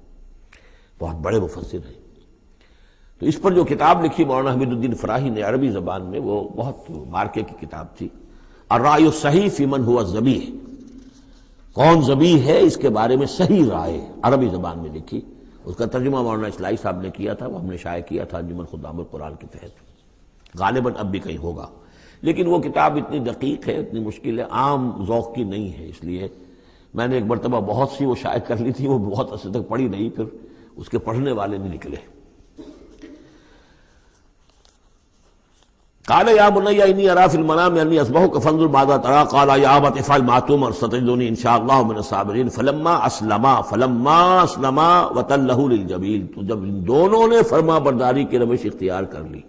بہت بڑے مفسر ہیں۔ تو اس پر جو کتاب لکھی مولانا حمید الدین فراہی نے عربی زبان میں، وہ بہت مارکے کی کتاب تھی، الرائے الصحیح فی من هو الذبیح، کون ذبیح ہے اس کے بارے میں صحیح رائے، عربی زبان میں لکھی۔ اس کا ترجمہ مولانا اسلائی صاحب نے کیا تھا، وہ ہم نے شائع کیا تھا انجمن خدام القرآن کے تحت، غالباً اب بھی کہیں ہوگا۔ لیکن وہ کتاب اتنی دقیق ہے، اتنی مشکل ہے، عام ذوق کی نہیں ہے، اس لیے میں نے ایک مرتبہ بہت سی وہ شائع کر لی تھی، وہ بہت عرصے تک پڑھی نہیں، پھر اس کے پڑھنے والے نہیں نکلے۔ قال یا بنی انی اری فی المنام انی اذبحک فانظر ماذا تری، قال یا ابت افعل ما تؤمر ستجدنی ان شاء اللہ من الصابرین فلما اسلما وتلہ للجبین۔ تو جب ان دونوں نے فرما برداری کی روش اختیار کر لی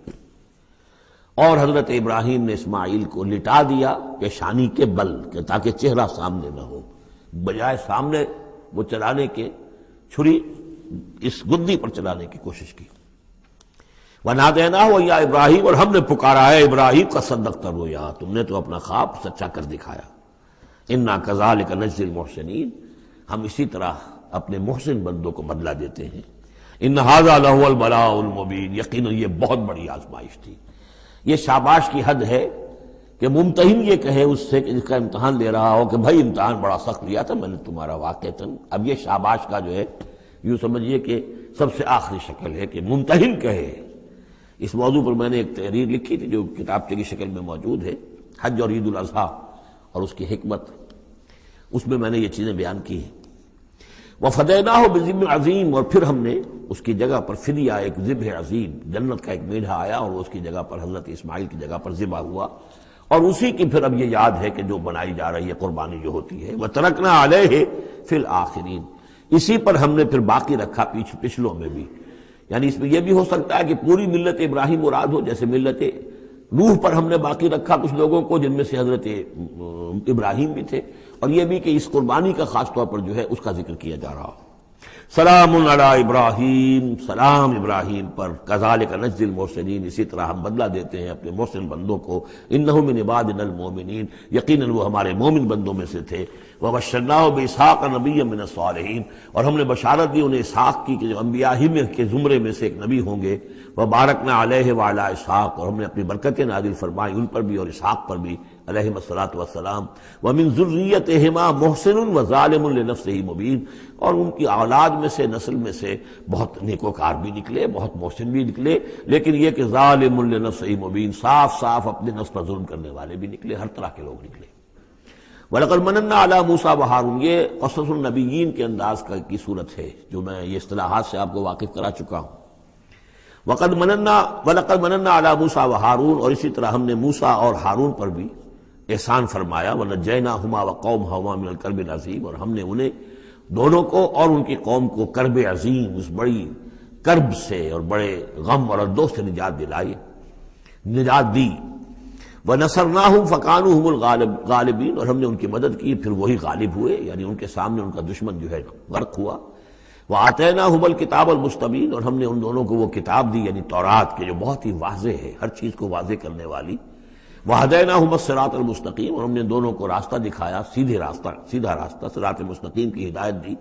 اور حضرت ابراہیم نے اسماعیل کو لٹا دیا پیشانی کے بل کہ تاکہ چہرہ سامنے نہ ہو، بجائے سامنے وہ چلانے کے چھری اس گدی پر چلانے کی کوشش کی۔ وَنَادَيْنَاهُ يَا ابراہیم، اور ہم نے پکارا ہے ابراہیم کا صدقت الرؤیا، تم نے تو اپنا خواب سچا کر دکھایا۔ اِنَّا كَذَلِكَ نَجْزِي الْمُحْسِنِينَ، ہم اسی طرح اپنے محسن بندوں کو بدلہ دیتے ہیں۔ إِنَّ هَذَا لَهُوَ الْبَلَاءُ الْمُبِينُ، یقیناً یہ بہت بڑی آزمائش تھی۔ یہ شاباش کی حد ہے کہ ممتحن یہ کہے اس سے کہ جس کا امتحان لے رہا ہو کہ بھائی امتحان بڑا سخت لیا تھا میں نے تمہارا واقعتاً۔ اب یہ شاباش کا جو ہے یوں سمجھیے کہ سب سے آخری شکل ہے کہ ممتحن کہے۔ اس موضوع پر میں نے ایک تحریر لکھی تھی جو کتابچے کی شکل میں موجود ہے، حج اور عید الاضحیٰ اور اس کی حکمت، اس میں نے یہ چیزیں بیان کی ہیں۔ وَفَدَيْنَاهُ بِذِبْحٍ عَظِيمٍ، اور پھر ہم نے اس کی جگہ پر فدیہ ایک ذبح عظیم، جنت کا ایک میڈھا آیا اور اس کی جگہ پر حضرت اسماعیل کی جگہ پر ذبح ہوا، اور اسی کی پھر اب یہ یاد ہے کہ جو بنائی جا رہی ہے قربانی جو ہوتی ہے۔ وَتَرَكْنَا عَلَيْهِ فِي الْآخِرِينَ، اسی پر ہم نے پھر باقی رکھا پچھلوں میں بھی، یعنی اس میں یہ بھی ہو سکتا ہے کہ پوری ملت ابراہیم مراد ہو، جیسے ملت نوح پر ہم نے باقی رکھا کچھ لوگوں کو جن میں سے حضرت ابراہیم بھی تھے، اور یہ بھی کہ اس قربانی کا خاص طور پر جو ہے اس کا ذکر کیا جا رہا ہو۔ سلام علی ابراہیم، سلام ابراہیم پر، کذالک نجزی المحسنین، اسی طرح ہم بدلہ دیتے ہیں اپنے محسن بندوں کو، انہ من عبادنا المؤمنین، یقیناً وہ ہمارے مومن بندوں میں سے تھے۔ وبشرناہ باسحاق نبیا من الصالحین، اور ہم نے بشارت دی انہیں اسحاق کی کہ جو انبیاء ہی میں کے زمرے میں سے ایک نبی ہوں گے۔ وبارکنا علیہ وعلی اسحاق، اور ہم نے اپنی برکتیں نازل فرمائی ان پر بھی اور اسحاق پر بھی علیہم الصلاۃ والسلام۔ ومن ذریتہما محسن وظالم لنفسہ مبین، اور ان کی اولاد میں سے نسل میں سے بہت نیکوکار بھی نکلے، بہت محسن بھی نکلے، لیکن یہ کہ ظالم لنفسہ مبین، صاف صاف اپنے نفس پر ظلم کرنے والے بھی نکلے، ہر طرح کے لوگ نکلے۔ وَلَقَدْ مَنَنَّا عَلَىٰ مُوسَىٰ وَهَارُونَ، یہ قصص النبیین کے انداز کی صورت ہے جو میں یہ اصطلاحات سے آپ کو واقف کرا چکا ہوں۔ وَلَقَدْ مَنَنَّا عَلَىٰ مُوسَىٰ وَهَارُونَ، اور اسی طرح ہم نے موسیٰ اور ہارون پر بھی احسان فرمایا۔ وَنَجَّيْنَاهُمَا وَقَوْمَهُمَا مِنَ الْكَرْبِ الْعَظِيمِ، اور ہم نے انہیں دونوں کو اور ان کی قوم کو کرب عظیم، اس بڑی کرب سے اور بڑے غم اور اردو سے نجات دلائی، نجات دی۔ وَنَصَرْنَاهُمْ فَكَانُوا هُمُ الْغَالِبِينَ، اور ہم نے ان کی مدد کی پھر وہی غالب ہوئے، یعنی ان کے سامنے ان کا دشمن جو ہے غرق ہوا۔ وَآتَيْنَاهُمُ الْكِتَابَ الْمُسْتَبِينَ، اور ہم نے ان دونوں کو وہ کتاب دی یعنی تورات کے جو بہت ہی واضح ہے، ہر چیز کو واضح کرنے والی۔ وَهَدَيْنَاهُمَ الصِّرَاطَ الْمُسْتَقِيمَ، اور ہم نے دونوں کو راستہ دکھایا، سیدھا راستہ صراط مستقیم کی ہدایت دی۔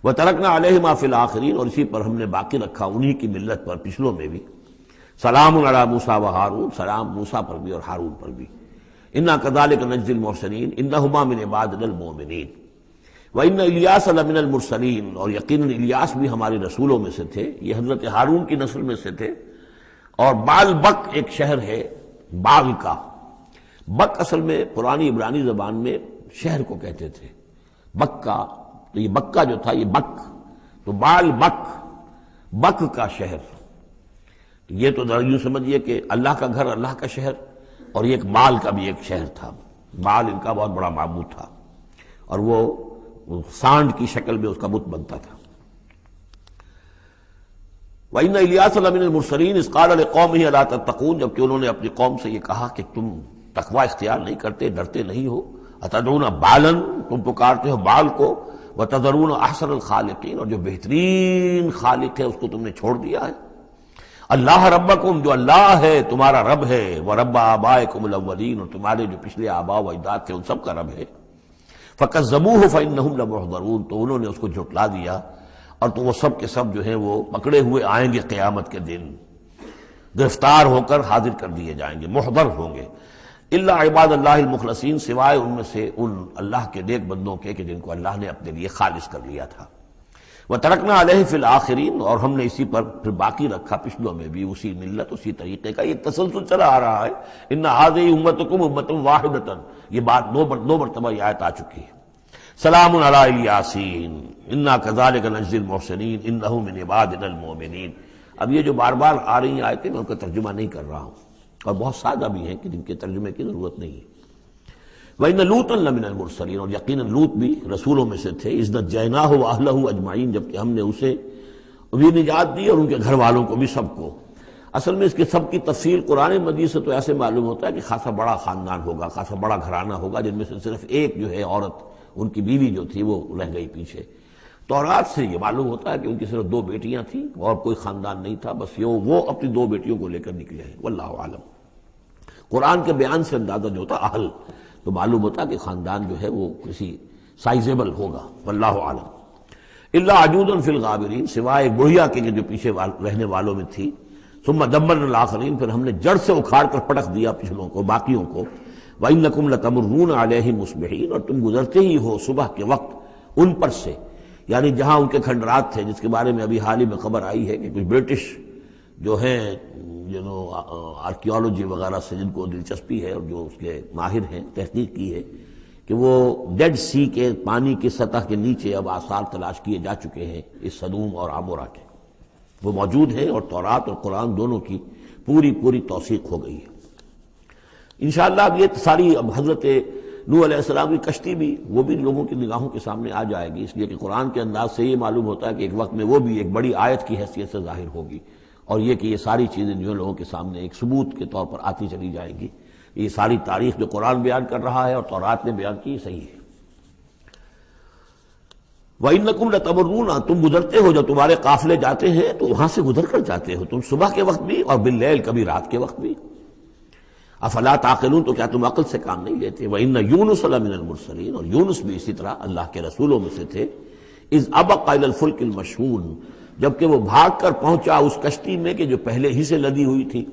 وَتَرَكْنَا عَلَيْهِمَا فِي الْآخِرِينَ، اور اسی پر ہم نے باقی رکھا انہی کی ملت پر پچھلوں میں بھی۔ سلام علی موسیٰ وہارون، سلام موسیٰ پر بھی اور ہارون پر بھی۔ انا کذالک نجزی المحسنین انہما من عبادنا المؤمنین وان الیاس لمن المرسلین، اور یقیناً الیاس بھی ہمارے رسولوں میں سے تھے، یہ حضرت ہارون کی نسل میں سے تھے۔ اور بال بک ایک شہر ہے بال کا، بک اصل میں پرانی عبرانی زبان میں شہر کو کہتے تھے، بکہ، تو یہ بکہ جو تھا یہ بک، تو بال بک، بک کا شہر۔ یہ تو یوں سمجھیے کہ اللہ کا گھر، اللہ کا شہر، اور یہ ایک بال کا بھی ایک شہر تھا، بال ان کا بہت بڑا معبود تھا، اور وہ سانڈ کی شکل میں اس کا بت بنتا تھا۔ وَإِنَّ إِلْيَاسَ لَمِنَ الْمُرْسَلِينَ إِذْ قَالَ لِقَوْمِهِ أَلَا تَتَّقُونَ، جبکہ انہوں نے اپنی قوم سے یہ کہا کہ تم تقوی اختیار نہیں کرتے، ڈرتے نہیں ہو. أَتَدْعُونَ بَالًا، تم پکارتے ہو بال کو، وَتَذَرُونَ أَحْسَنَ الْخَالِقِينَ، اور جو بہترین خالق ہے اس کو تم نے چھوڑ دیا ہے. اللہ ربکم، جو اللہ ہے تمہارا رب ہے، وَرَبَّ آبائکم الأولین، اور تمہارے جو پچھلے آباء و اجداد تھے ان سب کا رب ہے. فَكَذَّبُوهُ فَإِنَّهُمْ لَمُحْضَرُونَ، تو انہوں نے اس کو جھٹلا دیا اور تو وہ سب کے سب جو ہیں وہ پکڑے ہوئے آئیں گے قیامت کے دن، گرفتار ہو کر حاضر کر دیے جائیں گے، محضر ہوں گے. الا عباد اللہ المخلصین، سوائے ان میں سے ان اللہ کے نیک بندوں کے کہ جن کو اللہ نے اپنے لیے خالص کر لیا تھا. وَتَرَكْنَا عَلَيْهِ فِي الْآخِرِينَ، اور ہم نے اسی پر پھر باقی رکھا پچھلوں میں بھی، اسی ملت اسی طریقے کا یہ تسلسل چلا آ رہا ہے. ان هذه امتکم امۃ واحدۃ، یہ بات دو مرتبہ یہ آیت آ چکی ہے. سلام علی الیاسین انا کذالک نجزی المحسنین انہ من عبادنا المؤمنین. اب یہ جو بار بار آ رہی ہیں آیتیں میں ان کا ترجمہ نہیں کر رہا ہوں، اور بہت سادہ بھی ہیں کہ جن کے ترجمے کی ضرورت نہیں ہے. وَإِنَّ لُوطًا لَمِنَ الْمُرْسَلِينَ، اور یقیناً لوط بھی رسولوں میں سے تھے. اذ نجیناہ وَأَہلَہ اجمعین، جبکہ ہم نے اسے بھی نجات دی اور ان کے گھر والوں کو بھی، سب کو. اصل میں اس کے سب کی تفصیل قرآن مجید سے تو ایسے معلوم ہوتا ہے کہ خاصا بڑا خاندان ہوگا، خاصا بڑا گھرانہ ہوگا، جن میں سے صرف ایک جو ہے عورت، ان کی بیوی جو تھی وہ رہ گئی پیچھے. تورات سے یہ معلوم ہوتا ہے کہ ان کی صرف 2 بیٹیاں تھیں اور کوئی خاندان نہیں تھا، بس وہ اپنی 2 بیٹیوں کو لے کر نکلے ہیں. واللہ عالم. قرآن کے بیان سے اندازہ جو ہوتا اہل، تو معلوم ہوتا کہ خاندان جو ہے وہ کسی سائزیبل ہوگا. واللہ عالم. الا عجوزا فی الغابرین، سوائے ایک بڑھیا کے جو پیچھے رہنے والوں میں تھی. ثم دمرنا الاخرین، پھر ہم نے جڑ سے اکھاڑ کر پٹک دیا پچھلوں کو، باقیوں کو. وَإِنَّكُمْ لَتَمُرُّونَ عَلَيْهِمْ مُصْبِحِينَ، اور تم گزرتے ہی ہو صبح کے وقت ان پر سے، یعنی جہاں ان کے کھنڈرات تھے، جس کے بارے میں ابھی حال ہی میں خبر آئی ہے کہ کچھ برٹش جو ہیں آرکیالوجی وغیرہ سے جن کو دلچسپی ہے اور جو اس کے ماہر ہیں، تحقیق کی ہے کہ وہ ڈیڈ سی کے پانی کی سطح کے نیچے اب آثار تلاش کیے جا چکے ہیں اس سدوم اور عمورہ کے، وہ موجود ہیں، اور تورات اور قرآن دونوں کی پوری توثیق ہو گئی ہے. انشاءاللہ اب یہ ساری، اب حضرت نوح علیہ السلام کی کشتی بھی، وہ بھی لوگوں کی نگاہوں کے سامنے آ جائے گی، اس لیے کہ قرآن کے انداز سے یہ معلوم ہوتا ہے کہ ایک وقت میں وہ بھی ایک بڑی آیت کی حیثیت سے ظاہر ہوگی، اور یہ کہ یہ ساری چیزیں جو لوگوں کے سامنے ایک ثبوت کے طور پر آتی چلی جائیں گی. یہ ساری تاریخ جو قرآن بیان کر رہا ہے اور تورات نے بیان کی، صحیح ہے. وَإِنَّكُمْ لَتَمُرُّونَ، تم گزرتے ہو، جب تمہارے قافلے جاتے ہیں تو وہاں سے گزر کر جاتے ہو تم، صبح کے وقت بھی اور باللیل، کبھی رات کے وقت بھی. افلا تعقلون، تو کیا تم عقل سے کام نہیں لیتے. وَإِنَّ يُونُسَ لَمِنَ الْمُرْسَلِينَ، اور یونس بھی اسی طرح اللہ کے رسولوں میں سے تھے. اذ ابق الى الفلك المشحون، جبکہ وہ بھاگ کر پہنچا اس کشتی میں کہ جو پہلے ہی سے لدی ہوئی تھی.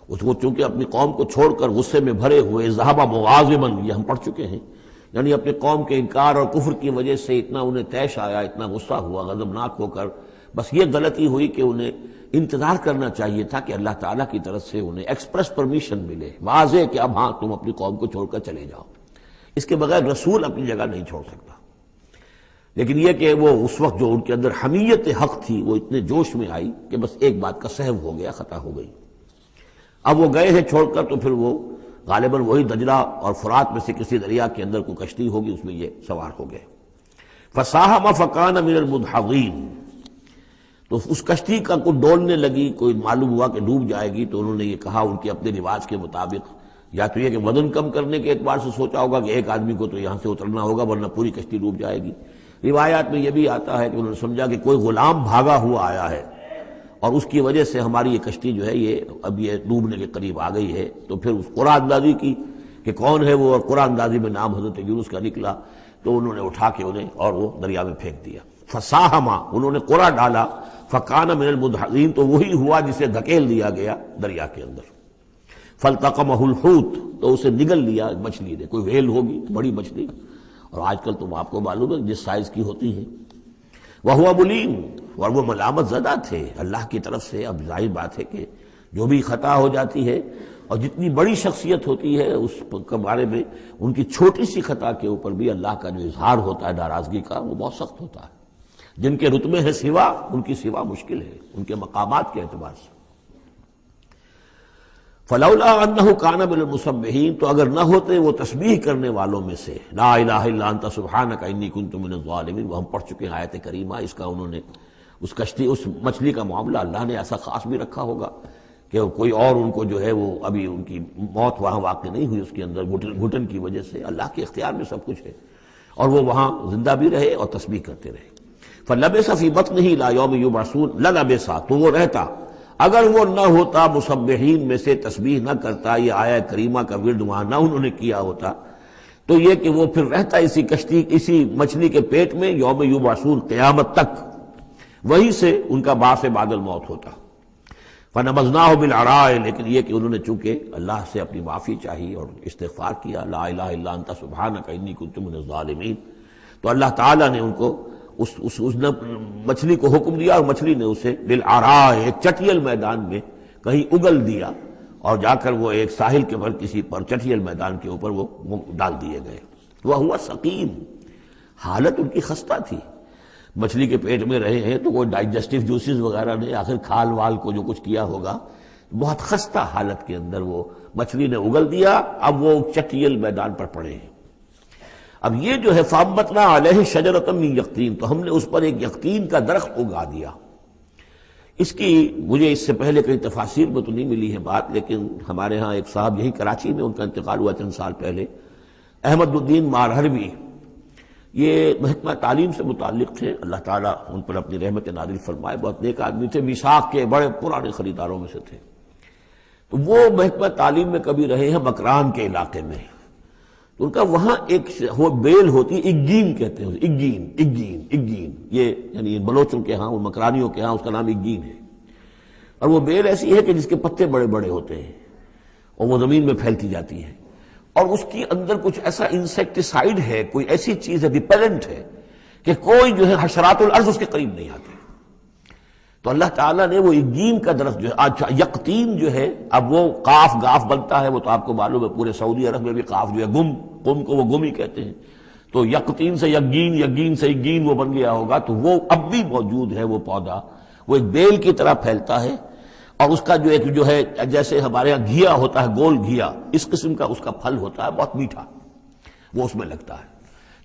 اس کو چونکہ اپنی قوم کو چھوڑ کر غصے میں بھرے ہوئے، ذهب مغاضبا، یہ ہم پڑھ چکے ہیں، یعنی اپنی قوم کے انکار اور کفر کی وجہ سے اتنا انہیں طیش آیا، اتنا غصہ ہوا، غضبناک ہو کر. بس یہ غلطی ہوئی کہ انہیں انتظار کرنا چاہیے تھا کہ اللہ تعالیٰ کی طرف سے انہیں ایکسپریس پرمیشن ملے، واضح کہ اب ہاں تم اپنی قوم کو چھوڑ کر چلے جاؤ. اس کے بغیر رسول اپنی جگہ نہیں چھوڑ سکتا. لیکن یہ کہ وہ اس وقت جو ان کے اندر حمیت حق تھی وہ اتنے جوش میں آئی کہ بس ایک بات کا سہو ہو گیا، خطا ہو گئی. اب وہ گئے ہیں چھوڑ کر، تو پھر وہ غالباً وہی دجلہ اور فرات میں سے کسی دریا کے اندر کوئی کشتی ہوگی، اس میں یہ سوار ہو گئے. فَسَاهَمَ فَكَانَ مِنَ الْمُدْحَضِينَ، تو اس کشتی کا کوئی ڈولنے لگی، کوئی معلوم ہوا کہ ڈوب جائے گی، تو انہوں نے یہ کہا ان کے اپنے رواج کے مطابق، یا تو یہ کہ وزن کم کرنے کے اعتبار سے سوچا ہوگا کہ ایک آدمی کو تو یہاں سے اترنا ہوگا ورنہ پوری کشتی ڈوب جائے گی. روایات میں یہ بھی آتا ہے کہ انہوں نے سمجھا کہ کوئی غلام بھاگا ہوا آیا ہے اور اس کی وجہ سے ہماری یہ کشتی جو ہے یہ اب یہ ڈوبنے کے قریب آ گئی ہے. تو پھر اس قرآن اندازی کی کہ کون ہے وہ، اور قرآن اندازی میں نام حضرت یونس کا نکلا، تو انہوں نے اٹھا کے انہیں اور وہ دریا میں پھینک دیا. فساہما، انہوں نے قرآ ڈالا، فکان من المدحضین، تو وہی ہوا جسے دھکیل دیا گیا دریا کے اندر. فالتقمہ الحوت، تو اسے نگل لیا مچھلی نے، کوئی ویل ہوگی بڑی مچھلی، اور آج کل تو آپ کو معلوم ہے جس سائز کی ہوتی ہے. وَهُوَ مُلِيمٌ، اور وہ ملامت زدہ تھے اللہ کی طرف سے. اب ظاہر بات ہے کہ جو بھی خطا ہو جاتی ہے اور جتنی بڑی شخصیت ہوتی ہے اس کے بارے میں ان کی چھوٹی سی خطا کے اوپر بھی اللہ کا جو اظہار ہوتا ہے ناراضگی کا، وہ بہت سخت ہوتا ہے. جن کے رتبے ہیں سوا، ان کی سوا مشکل ہے ان کے مقامات کے اعتبار سے. فلولا انہ کان من المسبحین، تو اگر نہ ہوتے وہ تسبیح کرنے والوں میں سے، لا الہ الا انت سبحانک انی کنت من الظالمین، وہ ہم پڑھ چکے ہیں آیت کریمہ. اس کا انہوں نے اس کشتی اس مچھلی کا معاملہ اللہ نے ایسا خاص بھی رکھا ہوگا کہ کوئی اور ان کو جو ہے وہ ابھی ان کی موت وہاں واقع نہیں ہوئی اس کے اندر گھٹن کی وجہ سے، اللہ کے اختیار میں سب کچھ ہے، اور وہ وہاں زندہ بھی رہے اور تسبیح کرتے رہے۔ فَلَبِثَ فِي بَطْنِهِ إِلَىٰ يَوْمِ يُبْعَثُونَ لَلَبِثَ، تو وہ رہتا، اگر وہ نہ ہوتا مسبحین میں سے، تسبیح نہ کرتا، یہ آیہ کریمہ کا ورد وہاں نہ انہوں نے کیا ہوتا، تو یہ کہ وہ پھر رہتا اسی کشتی، اسی مچھلی کے پیٹ میں یوم یبعثون، قیامت تک، وہیں سے ان کا بعث بعد الموت ہوتا۔ فَنَبَذْنَاهُ بِالْعَرَاءِ، لیکن یہ کہ انہوں نے چونکہ اللہ سے اپنی معافی چاہی اور استغفار کیا، لا الہ الا انت سبحانک انی کنت من الظالمین، تو اللہ تعالیٰ نے ان کو اس مچھلی کو حکم دیا، اور مچھلی نے اسے بالعراء، ایک چٹیل میدان میں کہیں اگل دیا، اور جا کر وہ ایک ساحل کے پر کسی پر چٹیل میدان کے اوپر وہ ڈال دیے گئے۔ وَهُوَ سقیم، حالت ان کی خستہ تھی، مچھلی کے پیٹ میں رہے ہیں تو وہ ڈائجسٹیو جوسز وغیرہ نے آخر کھال وال کو جو کچھ کیا ہوگا، بہت خستہ حالت کے اندر وہ مچھلی نے اگل دیا، اب وہ چٹیل میدان پر پڑے ہیں۔ اب یہ جو ہے فَأَنبَتْنَا عَلَيْهِ شَجَرَةً مِّن یقطین، تو ہم نے اس پر ایک یقطین کا درخت اگا دیا۔ اس کی مجھے اس سے پہلے کئی تفاسیر میں تو نہیں ملی ہے بات، لیکن ہمارے ہاں ایک صاحب یہی کراچی میں، ان کا انتقال ہوا چند سال پہلے، احمد الدین مارہروی، یہ محکمہ تعلیم سے متعلق تھے، اللہ تعالیٰ ان پر اپنی رحمت نازل فرمائے، بہت نیک آدمی تھے، میثاق کے بڑے پرانے خریداروں میں سے تھے۔ تو وہ محکمہ تعلیم میں کبھی رہے ہیں مکران کے علاقے میں، تو ان کا وہاں ایک وہ بیل ہوتی ہے، اگین کہتے ہیں، اگین، یہ یعنی بلوچوں کے ہاں، مکرانیوں کے ہاں اس کا نام اگین ہے، اور وہ بیل ایسی ہے کہ جس کے پتے بڑے بڑے ہوتے ہیں اور وہ زمین میں پھیلتی جاتی ہے، اور اس کے اندر کچھ ایسا انسیکٹیسائیڈ ہے، کوئی ایسی چیز ہے، ریپیلنٹ ہے، کہ کوئی جو ہے حشرات الارض اس کے قریب نہیں آتے۔ تو اللہ تعالیٰ نے وہ اگین کا درخت جو ہے، اچھا یقطین جو ہے، اب وہ قاف گاف بنتا ہے، وہ تو آپ کو معلوم ہے پورے سعودی عرب میں بھی قاف جو ہے قم کو وہ گم ہی کہتے ہیں، تو یقطین سے یقین سے اگین وہ بن گیا ہوگا، تو وہ اب بھی موجود ہے، وہ پودا وہ ایک بیل کی طرح پھیلتا ہے، اور اس کا جو ایک جو ہے جیسے ہمارے یہاں گھیا ہوتا ہے، گول گھیا، اس قسم کا اس کا پھل ہوتا ہے، بہت میٹھا، وہ اس میں لگتا ہے۔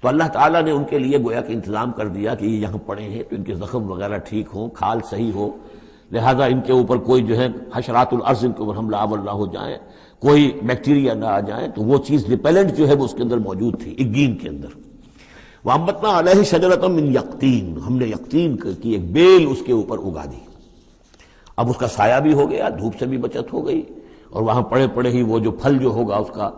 تو اللہ تعالیٰ نے ان کے لیے گویا کہ انتظام کر دیا کہ یہ یہاں پڑے ہیں تو ان کے زخم وغیرہ ٹھیک ہوں، کھال صحیح ہو، لہذا ان کے اوپر کوئی جو ہے حشرات الارض ان کے اوپر حملہ آور نہ ہو جائیں، کوئی بیکٹیریا نہ آ جائیں، تو وہ چیز ریپیلنٹ جو ہے وہ اس کے اندر موجود تھی اگین کے اندر۔ وَأَنبَتْنَا عَلَيْهِ شَجَرَةً مِّن یقطین، ہم نے یقطین کی ایک بیل اس کے اوپر اگا دی، اب اس کا سایہ بھی ہو گیا، دھوپ سے بھی بچت ہو گئی، اور وہاں پڑے پڑے ہی وہ جو پھل جو ہوگا اس کا،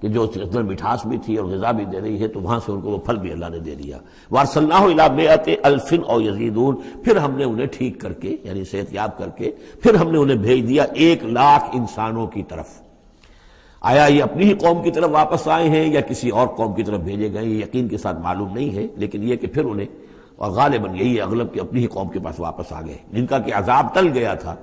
کہ جو اندر مٹھاس بھی تھی اور غذا بھی دے رہی ہے، تو وہاں سے ان کو وہ پھل بھی اللہ نے دے دیا۔ وَأَرْسَلْنَاهُ إِلَىٰ مِائَةِ أَلْفٍ أَوْ يَزِيدُونَ، پھر ہم نے انہیں ٹھیک کر کے یعنی صحت یاب کر کے پھر ہم نے انہیں بھیج دیا 1,00,000 انسانوں کی طرف۔ آیا یہ اپنی ہی قوم کی طرف واپس آئے ہیں یا کسی اور قوم کی طرف بھیجے گئے، یہ یقین کے ساتھ معلوم نہیں ہے، لیکن یہ کہ پھر انہیں، اور غالباً یہی ہے اغلب کہ اپنی ہی قوم کے پاس واپس آ گئے، جن کا کہ عذاب ٹل گیا تھا،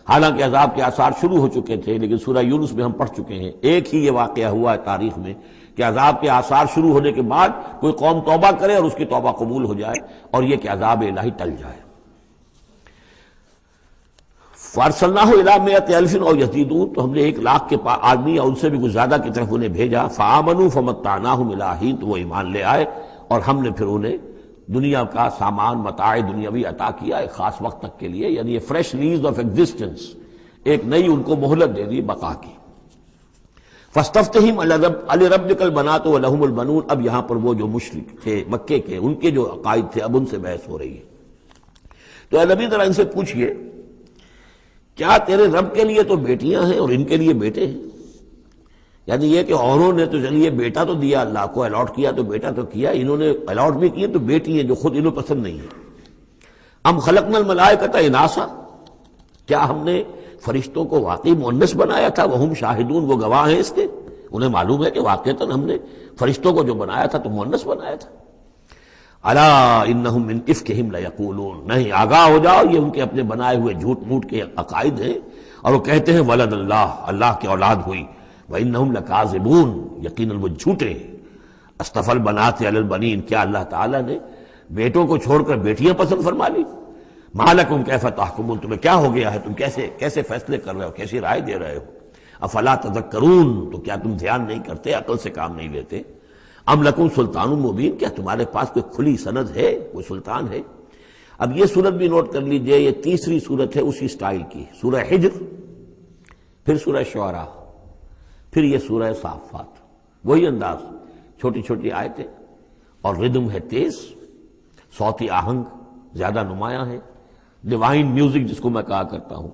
حالانکہ عذاب کے آثار شروع ہو چکے تھے، لیکن سورہ یونس میں ہم پڑھ چکے ہیں، ایک ہی یہ واقعہ ہوا ہے تاریخ میں کہ عذاب کے آثار شروع ہونے کے بعد کوئی قوم توبہ کرے اور اس کی توبہ قبول ہو جائے، اور یہ کہ عذاب الہی ٹل جائے۔ فَأَرْسَلْنَاهُ إِلَىٰ مِائَةِ أَلْفٍ أَوْ يَزِيدُونَ، تو ہم نے 1,00,000 کے آدمی یا ان سے بھی کچھ زیادہ کی طرف انہیں بھیجا۔ فَآمَنُوا فَمَتَّعْنَاهُمْ إِلَىٰ حِينٍ، تو وہ ایمان لے آئے اور ہم نے پھر انہیں دنیا کا سامان متاع دنیاوی عطا کیا ایک خاص وقت تک کے لیے، یعنی یہ فریش لیز آف ایگزسٹنس، ایک نئی ان کو مہلت دے دی بقا کی۔ فَاسْتَفْتِهِمْ أَلِرَبِّكَ الْبَنَاتُ وَلَهُمُ الْبَنُونَ، اب یہاں پر وہ جو مشرک تھے مکے کے، ان کے جو عقائد تھے، اب ان سے بحث ہو رہی ہے۔ تو اے نبی ذرا ان سے پوچھئے، کیا تیرے رب کے لیے تو بیٹیاں ہیں اور ان کے لیے بیٹے ہیں؟ یعنی یہ کہ اوروں نے تو چلیے بیٹا تو دیا، اللہ کو الاٹ کیا تو بیٹا تو کیا، انہوں نے الاٹ بھی کیے تو بیٹی ہیں جو خود انہوں پسند نہیں ہے۔ ام خلقنا الملائکۃ اناسا، کیا ہم نے فرشتوں کو واقعی مؤنث بنایا تھا؟ وہم شاہدون، وہ گواہ ہیں اس کے، انہیں معلوم ہے کہ واقعتاً ہم نے فرشتوں کو جو بنایا تھا تو مؤنث بنایا تھا۔ الا انہم من افکہم لیقولون، نہیں آگاہ ہو جاؤ، یہ ان کے اپنے بنائے ہوئے جھوٹ موٹ کے عقائد ہیں، اور وہ کہتے ہیں ولد اللہ، اللہ کی اولاد ہوئی، وانہم لکاذبون، یقیناً وہ جھوٹے ہیں۔ اصطفى البنات علی البنین، کیا اللہ تعالیٰ نے بیٹوں کو چھوڑ کر بیٹیاں پسند فرما لی؟ ما لکم کیف تحکمون، تمہیں کیا ہو گیا ہے، تم کیسے فیصلے کر رہے ہو، کیسی رائے دے رہے ہو؟ افلا تذکرون، تو کیا تم دھیان نہیں کرتے، عقل سے کام نہیں لیتے؟ ام لکم سلطان مبین، کیا تمہارے پاس کوئی کھلی سند ہے، کوئی سلطان ہے؟ اب یہ سورت بھی نوٹ کر لیجئے، یہ تیسری سورت ہے اسی سٹائل کی، سورہ حجر، پھر سورہ شعراء، پھر یہ سورہ صافات، وہی انداز، چھوٹی چھوٹی آیتیں، اور ردم ہے تیز، صوتی آہنگ زیادہ نمایاں ہے، ڈیوائن میوزک جس کو میں کہا کرتا ہوں،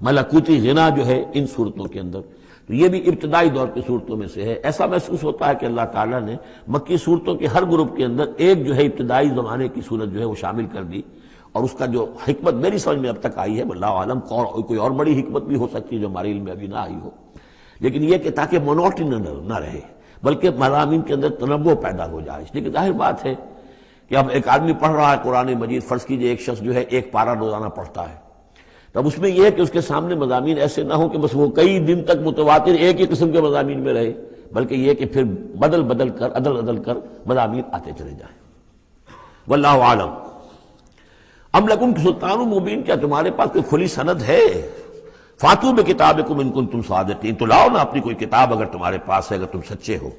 ملکوتی غنا جو ہے ان صورتوں کے اندر، تو یہ بھی ابتدائی دور کی صورتوں میں سے ہے۔ ایسا محسوس ہوتا ہے کہ اللہ تعالیٰ نے مکی صورتوں کے ہر گروپ کے اندر ایک جو ہے ابتدائی زمانے کی صورت جو ہے وہ شامل کر دی، اور اس کا جو حکمت میری سمجھ میں اب تک آئی ہے، واللہ عالم کوئی اور بڑی حکمت بھی ہو سکتی ہے جو ہمارے علم میں ابھی نہ آئی ہو، لیکن یہ کہ تاکہ مونوٹنی نہ رہے، بلکہ مضامین کے اندر تنوع پیدا ہو جائے۔ اس لیے کہ ظاہر بات ہے کہ اب ایک آدمی پڑھ رہا ہے قرآن مجید، فرض کیجئے ایک شخص جو ہے ایک پارہ روزانہ پڑھتا ہے، تب اس میں یہ ہے کہ اس کے سامنے مضامین ایسے نہ ہوں کہ بس وہ کئی دن تک متواتر ایک ہی قسم کے مضامین میں رہے، بلکہ یہ کہ پھر بدل کر عدل کر مضامین آتے چلے جائیں۔ واللہ عالم۔ ام لکم سلطان مبین، کیا تمہارے پاس کوئی کھلی سند ہے؟ فاتو بکتابکم ان کنتم صادقین، تو لاؤ نا اپنی کوئی کتاب اگر تمہارے پاس ہے، اگر تم سچے ہو۔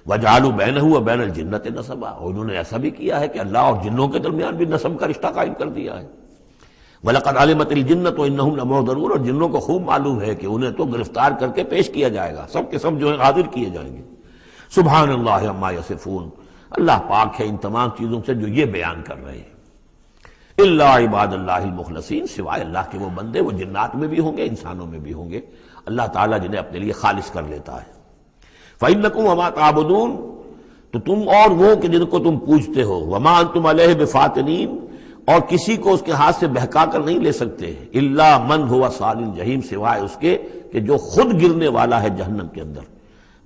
وجعلوا بینہ وبین الجنۃ نسبا، اور انہوں نے ایسا بھی کیا ہے کہ اللہ اور جنوں کے درمیان بھی نسب کا رشتہ قائم کر دیا ہے۔ وَلَقَدْ عَلِمَتِ الْجِنَّةُ وَإِنَّهُمْ لَمُحْضَرُونَ، اور جنوں کو خوب معلوم ہے کہ انہیں تو گرفتار کر کے پیش کیا جائے گا، سب کے سب جو ہے حاضر کیے جائیں گے۔ سبحان اللہ عما یصفون، اللہ پاک ہے ان تمام چیزوں سے جو یہ بیان کر رہے ہیں۔ الا عباد اللہ المخلصین، سوائے اللہ کے وہ بندے، وہ جنات میں بھی ہوں گے انسانوں میں بھی ہوں گے، اللہ تعالیٰ جنہیں اپنے لیے خالص کر لیتا ہے۔ فَإِنَّكُمْ وَمَا تَعْبُدُونَ، تو تم اور وہ کہ جن کو تم پوجتے ہو، وَمَا أَنْتُمْ عَلَيْهِ بِفَاتِنِينَ، اور کسی کو اس کے ہاتھ سے بہکا کر نہیں لے سکتے، الا من هو صال الجحیم، سوائے اس کے کہ جو خود گرنے والا ہے جہنم کے اندر۔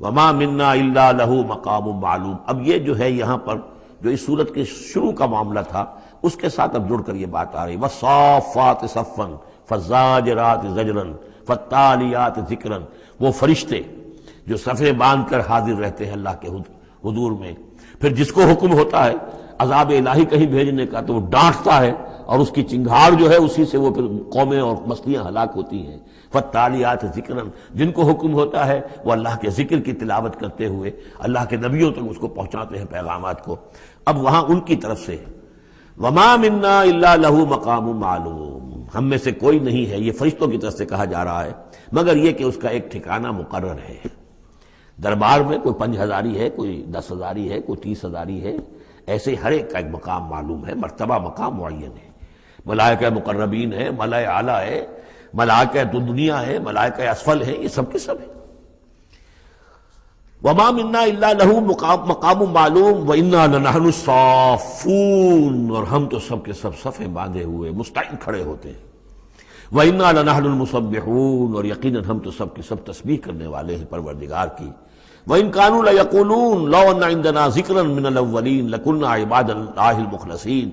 وما منا الا له مقام معلوم، اب یہ جو ہے یہاں پر جو اس صورت کے شروع کا معاملہ تھا اس کے ساتھ اب جڑ کر یہ بات آ رہی، والصافات صفا فالزاجرات زجرا فالتالیات ذکرا، وہ فرشتے جو صفیں باندھ کر حاضر رہتے ہیں اللہ کے حضور میں، پھر جس کو حکم ہوتا ہے عذاب الہی کہیں بھیجنے کا تو وہ ڈانٹتا ہے، اور اس کی چنگھاڑ جو ہے اسی سے وہ پھر قومیں اور بستیاں ہلاک ہوتی ہیں۔ فالتالیات ذکرا، جن کو حکم ہوتا ہے وہ اللہ کے ذکر کی تلاوت کرتے ہوئے اللہ کے نبیوں تک اس کو پہنچاتے ہیں پیغامات کو۔ اب وہاں ان کی طرف سے وما منا الا له مقام معلوم، ہم میں سے کوئی نہیں ہے، یہ فرشتوں کی طرف سے کہا جا رہا ہے، مگر یہ کہ اس کا ایک ٹھکانہ مقرر ہے۔ دربار میں کوئی 5000 ہے، کوئی 10,000 ہے، کوئی 30,000 ہے، ایسے ہر ایک کا ایک مقام معلوم ہے، مرتبہ مقام معین ہے۔ ملائکہ مقربین ہے، ملائکہ اعلیٰ ہے، ملائکہ دنیا ہے، ملائکہ اسفل ہے، یہ سب کے سب ہے۔ وما منا الا له مقام معلوم وانا لنحن الصافون، اور ہم تو سب کے سب صفیں باندھے ہوئے مستعد کھڑے ہوتے ہیں۔ وانا لنحن المسبحون، اور یقیناً ہم تو سب کے سب تسبیح کرنے والے ہیں پروردگار کی۔ وَإِن كَانُوا لَيَقُولُونَ لَوْ أَنَّ عِندَنَا ذِكْرًا مِّنَ الْأَوَّلِينَ لَكُنَّا عِبَادَ اللَّهِ الْمُخْلَصِينَ،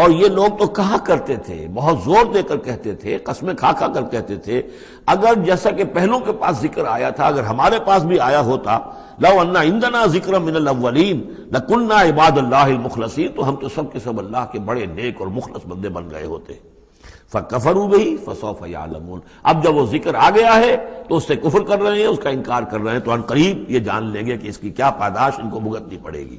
اور یہ لوگ تو کہا کرتے تھے، بہت زور دے کر کہتے تھے، قسمیں کھا کر کہتے تھے، اگر جیسا کہ پہلوں کے پاس ذکر آیا تھا اگر ہمارے پاس بھی آیا ہوتا، لَوْ أَنَّ عِندَنَا ذِكْرًا مِّنَ الْأَوَّلِينَ لَكُنَّا عِبَادَ اللَّهِ الْمُخْلَصِينَ، تو ہم تو سب کے سب اللہ کے بڑے نیک اور مخلص بندے بن گئے ہوتے۔ فَكَفَرُوا بِهِ فَسَوْفَ يَعْلَمُونَ، اب جب وہ ذکر آ گیا ہے تو اس سے کفر کر رہے ہیں، اس کا انکار کر رہے ہیں، تو ان قریب یہ جان لیں گے کہ اس کی کیا پاداش ان کو بھگتنی پڑے گی۔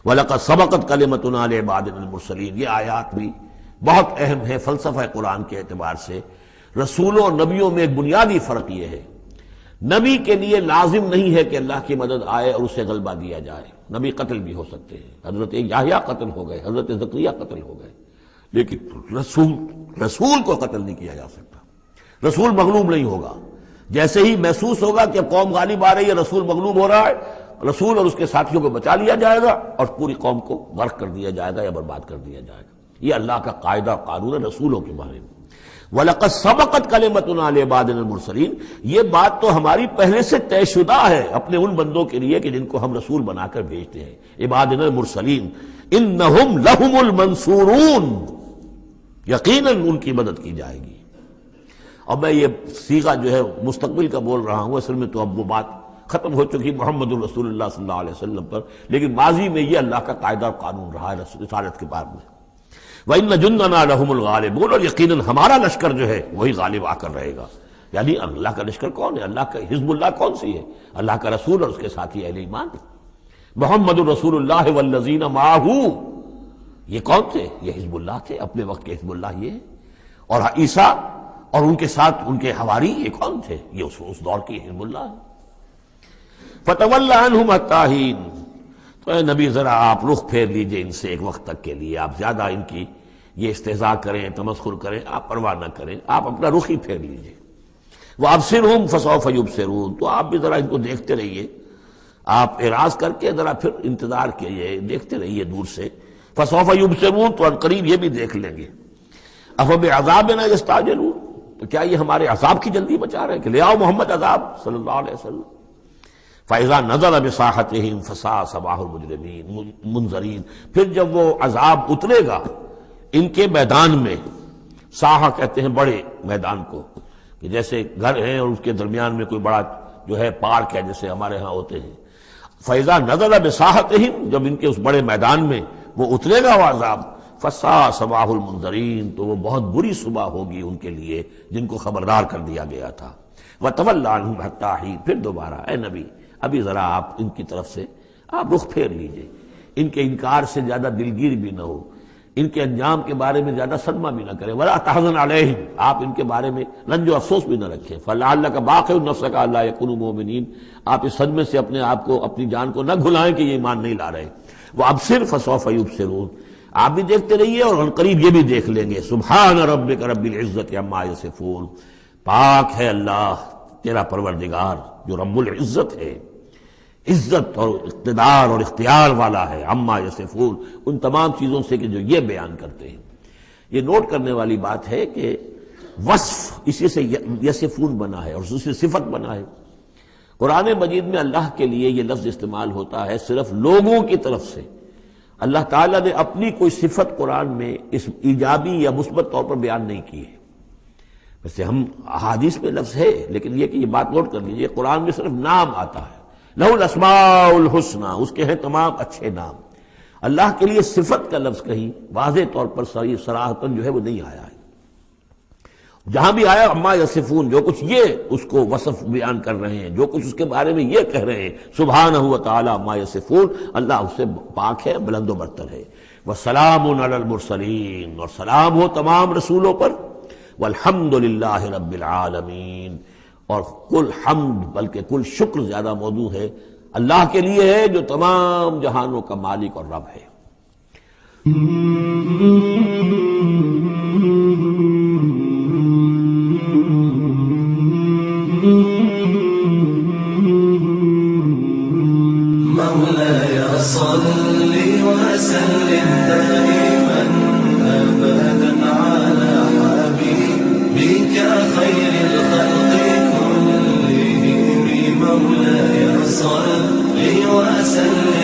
وَلَقَدْ سَبَقَتْ كَلِمَتُنَا لِعِبَادِنَا الْمُرْسَلِينَ، یہ آیات بھی بہت اہم ہے فلسفہ قرآن کے اعتبار سے۔ رسولوں اور نبیوں میں ایک بنیادی فرق یہ ہے، نبی کے لیے لازم نہیں ہے کہ اللہ کی مدد آئے اور اسے غلبہ دیا جائے، نبی قتل بھی ہو سکتے ہیں، حضرت یحییٰ قتل ہو گئے، حضرت زکریا قتل ہو گئے، لیکن رسول کو قتل نہیں کیا جا سکتا، رسول مغلوب نہیں ہوگا۔ جیسے ہی محسوس ہوگا کہ قوم غالب آ رہی ہے، رسول مغلوب ہو رہا ہے، رسول اور اس کے ساتھیوں کو بچا لیا جائے گا اور پوری قوم کو غرق کر دیا جائے گا یا برباد کر دیا جائے گا۔ یہ اللہ کا قاعدہ قانون ہے رسولوں کے بارے میں۔ وَلَقَدْ سَبَقَتْ كَلِمَتُنَا لِعِبَادِنَا الْمُرْسَلِينَ، یہ بات تو ہماری پہلے سے طے شدہ ہے اپنے ان بندوں کے لیے کہ جن کو ہم رسول بنا کر بھیجتے ہیں، عبادنا المرسلین، انہم لہم المنصورون، یقیناً ان کی مدد کی جائے گی۔ اب میں یہ صیغہ جو ہے مستقبل کا بول رہا ہوں، اصل میں تو اب وہ بات ختم ہو چکی محمد الرسول اللہ صلی اللہ علیہ وسلم پر، لیکن ماضی میں یہ اللہ کا قاعدہ اور قانون رہا ہے رسالت کے بعد میں۔ وَإِنَّ جُنْدَنَا لَهُمُ الْغَالِبُونَ، اور یقیناً ہمارا لشکر جو ہے وہی غالب آ کر رہے گا۔ یعنی اللہ کا لشکر کون ہے؟ اللہ کا حزب اللہ کون سی ہے؟ اللہ کا رسول اور اس کے ساتھی اہل ایمان۔ محمد الرسول اللہ والذین معہ، یہ کون تھے؟ یہ حزب اللہ تھے، اپنے وقت کے حزب اللہ یہ ہے۔ اور عیسیٰ اور ان کے ساتھ ان کے حواری یہ کون تھے؟ یہ اس دور کی حزب اللہ ہے۔ فَتَوَلَّ عَنْهُمْ حَتَّىٰ حِينٍ، تو اے نبی ذرا آپ رخ پھیر لیجئے ان سے ایک وقت تک کے لیے، آپ زیادہ ان کی یہ استہزاء کریں، تمسخر کریں، آپ پرواہ نہ کریں، آپ اپنا رخ ہی پھیر لیجئے۔ وَأَبْصِرْهُمْ فَسَوْفَ يُبْصِرُونَ، تو آپ بھی ذرا ان کو دیکھتے رہیے، آپ اعراض کر کے ذرا پھر انتظار کیجئے، دیکھتے رہیے دور سے۔ فَسَوْفَ يُبْصِرُونَ، تو عنقریب یہ بھی دیکھ لیں گے۔ أَفَبِعَذَابِنَا يَسْتَعْجِلُونَ، تو کیا یہ ہمارے عذاب کی جلدی مچا رہے ہیں کہ لے آؤ محمد عذاب صلی اللہ علیہ وسلم۔ فَإِذَا نَزَلَ بِسَاحَتِهِمْ فَسَاءَ صَبَاحُ الْمُجْرِمِينَ منذرین، پھر جب وہ عذاب اترے گا ان کے میدان میں، ساحہ کہتے ہیں بڑے میدان کو، کہ جیسے گھر ہیں اور اس کے درمیان میں کوئی بڑا جو ہے پارک ہے جیسے ہمارے ہاں ہوتے ہیں۔ فَإِذَا نَزَلَ بِسَاحَتِهِمْ، جب ان کے اس بڑے میدان میں وہ اترے گا وہ عذاب، فَسَاءَ صَبَاحُ الْمُنذَرِينَ، تو وہ بہت بری صبح ہوگی ان کے لیے جن کو خبردار کر دیا گیا تھا۔ وَتَوَلَّ عَنْهُمْ حَتَّىٰ حِينٍ، پھر دوبارہ اے نبی ابھی ذرا آپ ان کی طرف سے آپ رخ پھیر لیجئے، ان کے انکار سے زیادہ دلگیر بھی نہ ہو، ان کے انجام کے بارے میں زیادہ صدمہ بھی نہ کریں۔ وَلَا تَحْزَنْ عَلَيْهِمْ، آپ ان کے بارے میں رنج و افسوس بھی نہ رکھیں۔ فَلَعَلَّكَ بَاخِعٌ نَفْسَكَ أَلَّا يَكُونُوا مُؤْمِنِينَ، آپ اس صدمے سے اپنے آپ کو، اپنی جان کو نہ گھلائیں کہ یہ ایمان نہیں لا رہے۔ وَأَبْصِرْ فَسَوْفَ يُبْصِرُونَ، آپ بھی دیکھتے رہیے اور عنقریب یہ بھی دیکھ لیں گے۔ سبحان ربک رب العزت عما یصفون، پاک ہے اللہ تیرا پروردگار جو رب العزت ہے، عزت اور اقتدار اور اختیار والا ہے، عما یصفون، ان تمام چیزوں سے کہ جو یہ بیان کرتے ہیں۔ یہ نوٹ کرنے والی بات ہے کہ وصف اسی سے یصفون بنا ہے اور اسی سے صفت بنا ہے۔ قرآن مجید میں اللہ کے لیے یہ لفظ استعمال ہوتا ہے صرف لوگوں کی طرف سے۔ اللہ تعالیٰ نے اپنی کوئی صفت قرآن میں اس ایجابی یا مثبت طور پر بیان نہیں کی ہے۔ ویسے ہم احادیث میں لفظ ہے، لیکن یہ کہ یہ بات نوٹ کر لیجیے، قرآن میں صرف نام آتا ہے، لہ الاسماء الحسنی، اس کے ہیں تمام اچھے نام۔ اللہ کے لیے صفت کا لفظ کہیں واضح طور پر صراحتاً جو ہے وہ نہیں آیا ہے۔ جہاں بھی آیا عما یصفون، جو کچھ یہ اس کو وصف بیان کر رہے ہیں، جو کچھ اس کے بارے میں یہ کہہ رہے ہیں، سبحانہ و تعالی عما یصفون، اللہ اس سے پاک ہے، بلند و برتر ہے۔ وسلام علی المرسلین، اور سلام ہو تمام رسولوں پر، والحمد للہ رب العالمین، اور کل حمد بلکہ کل شکر زیادہ موضوع ہے اللہ کے لیے ہے جو تمام جہانوں کا مالک اور رب ہے۔ مولاي صل وسلم دائما أبدا على حبيبك خير الخلق كلهم، مولاي صل وسلم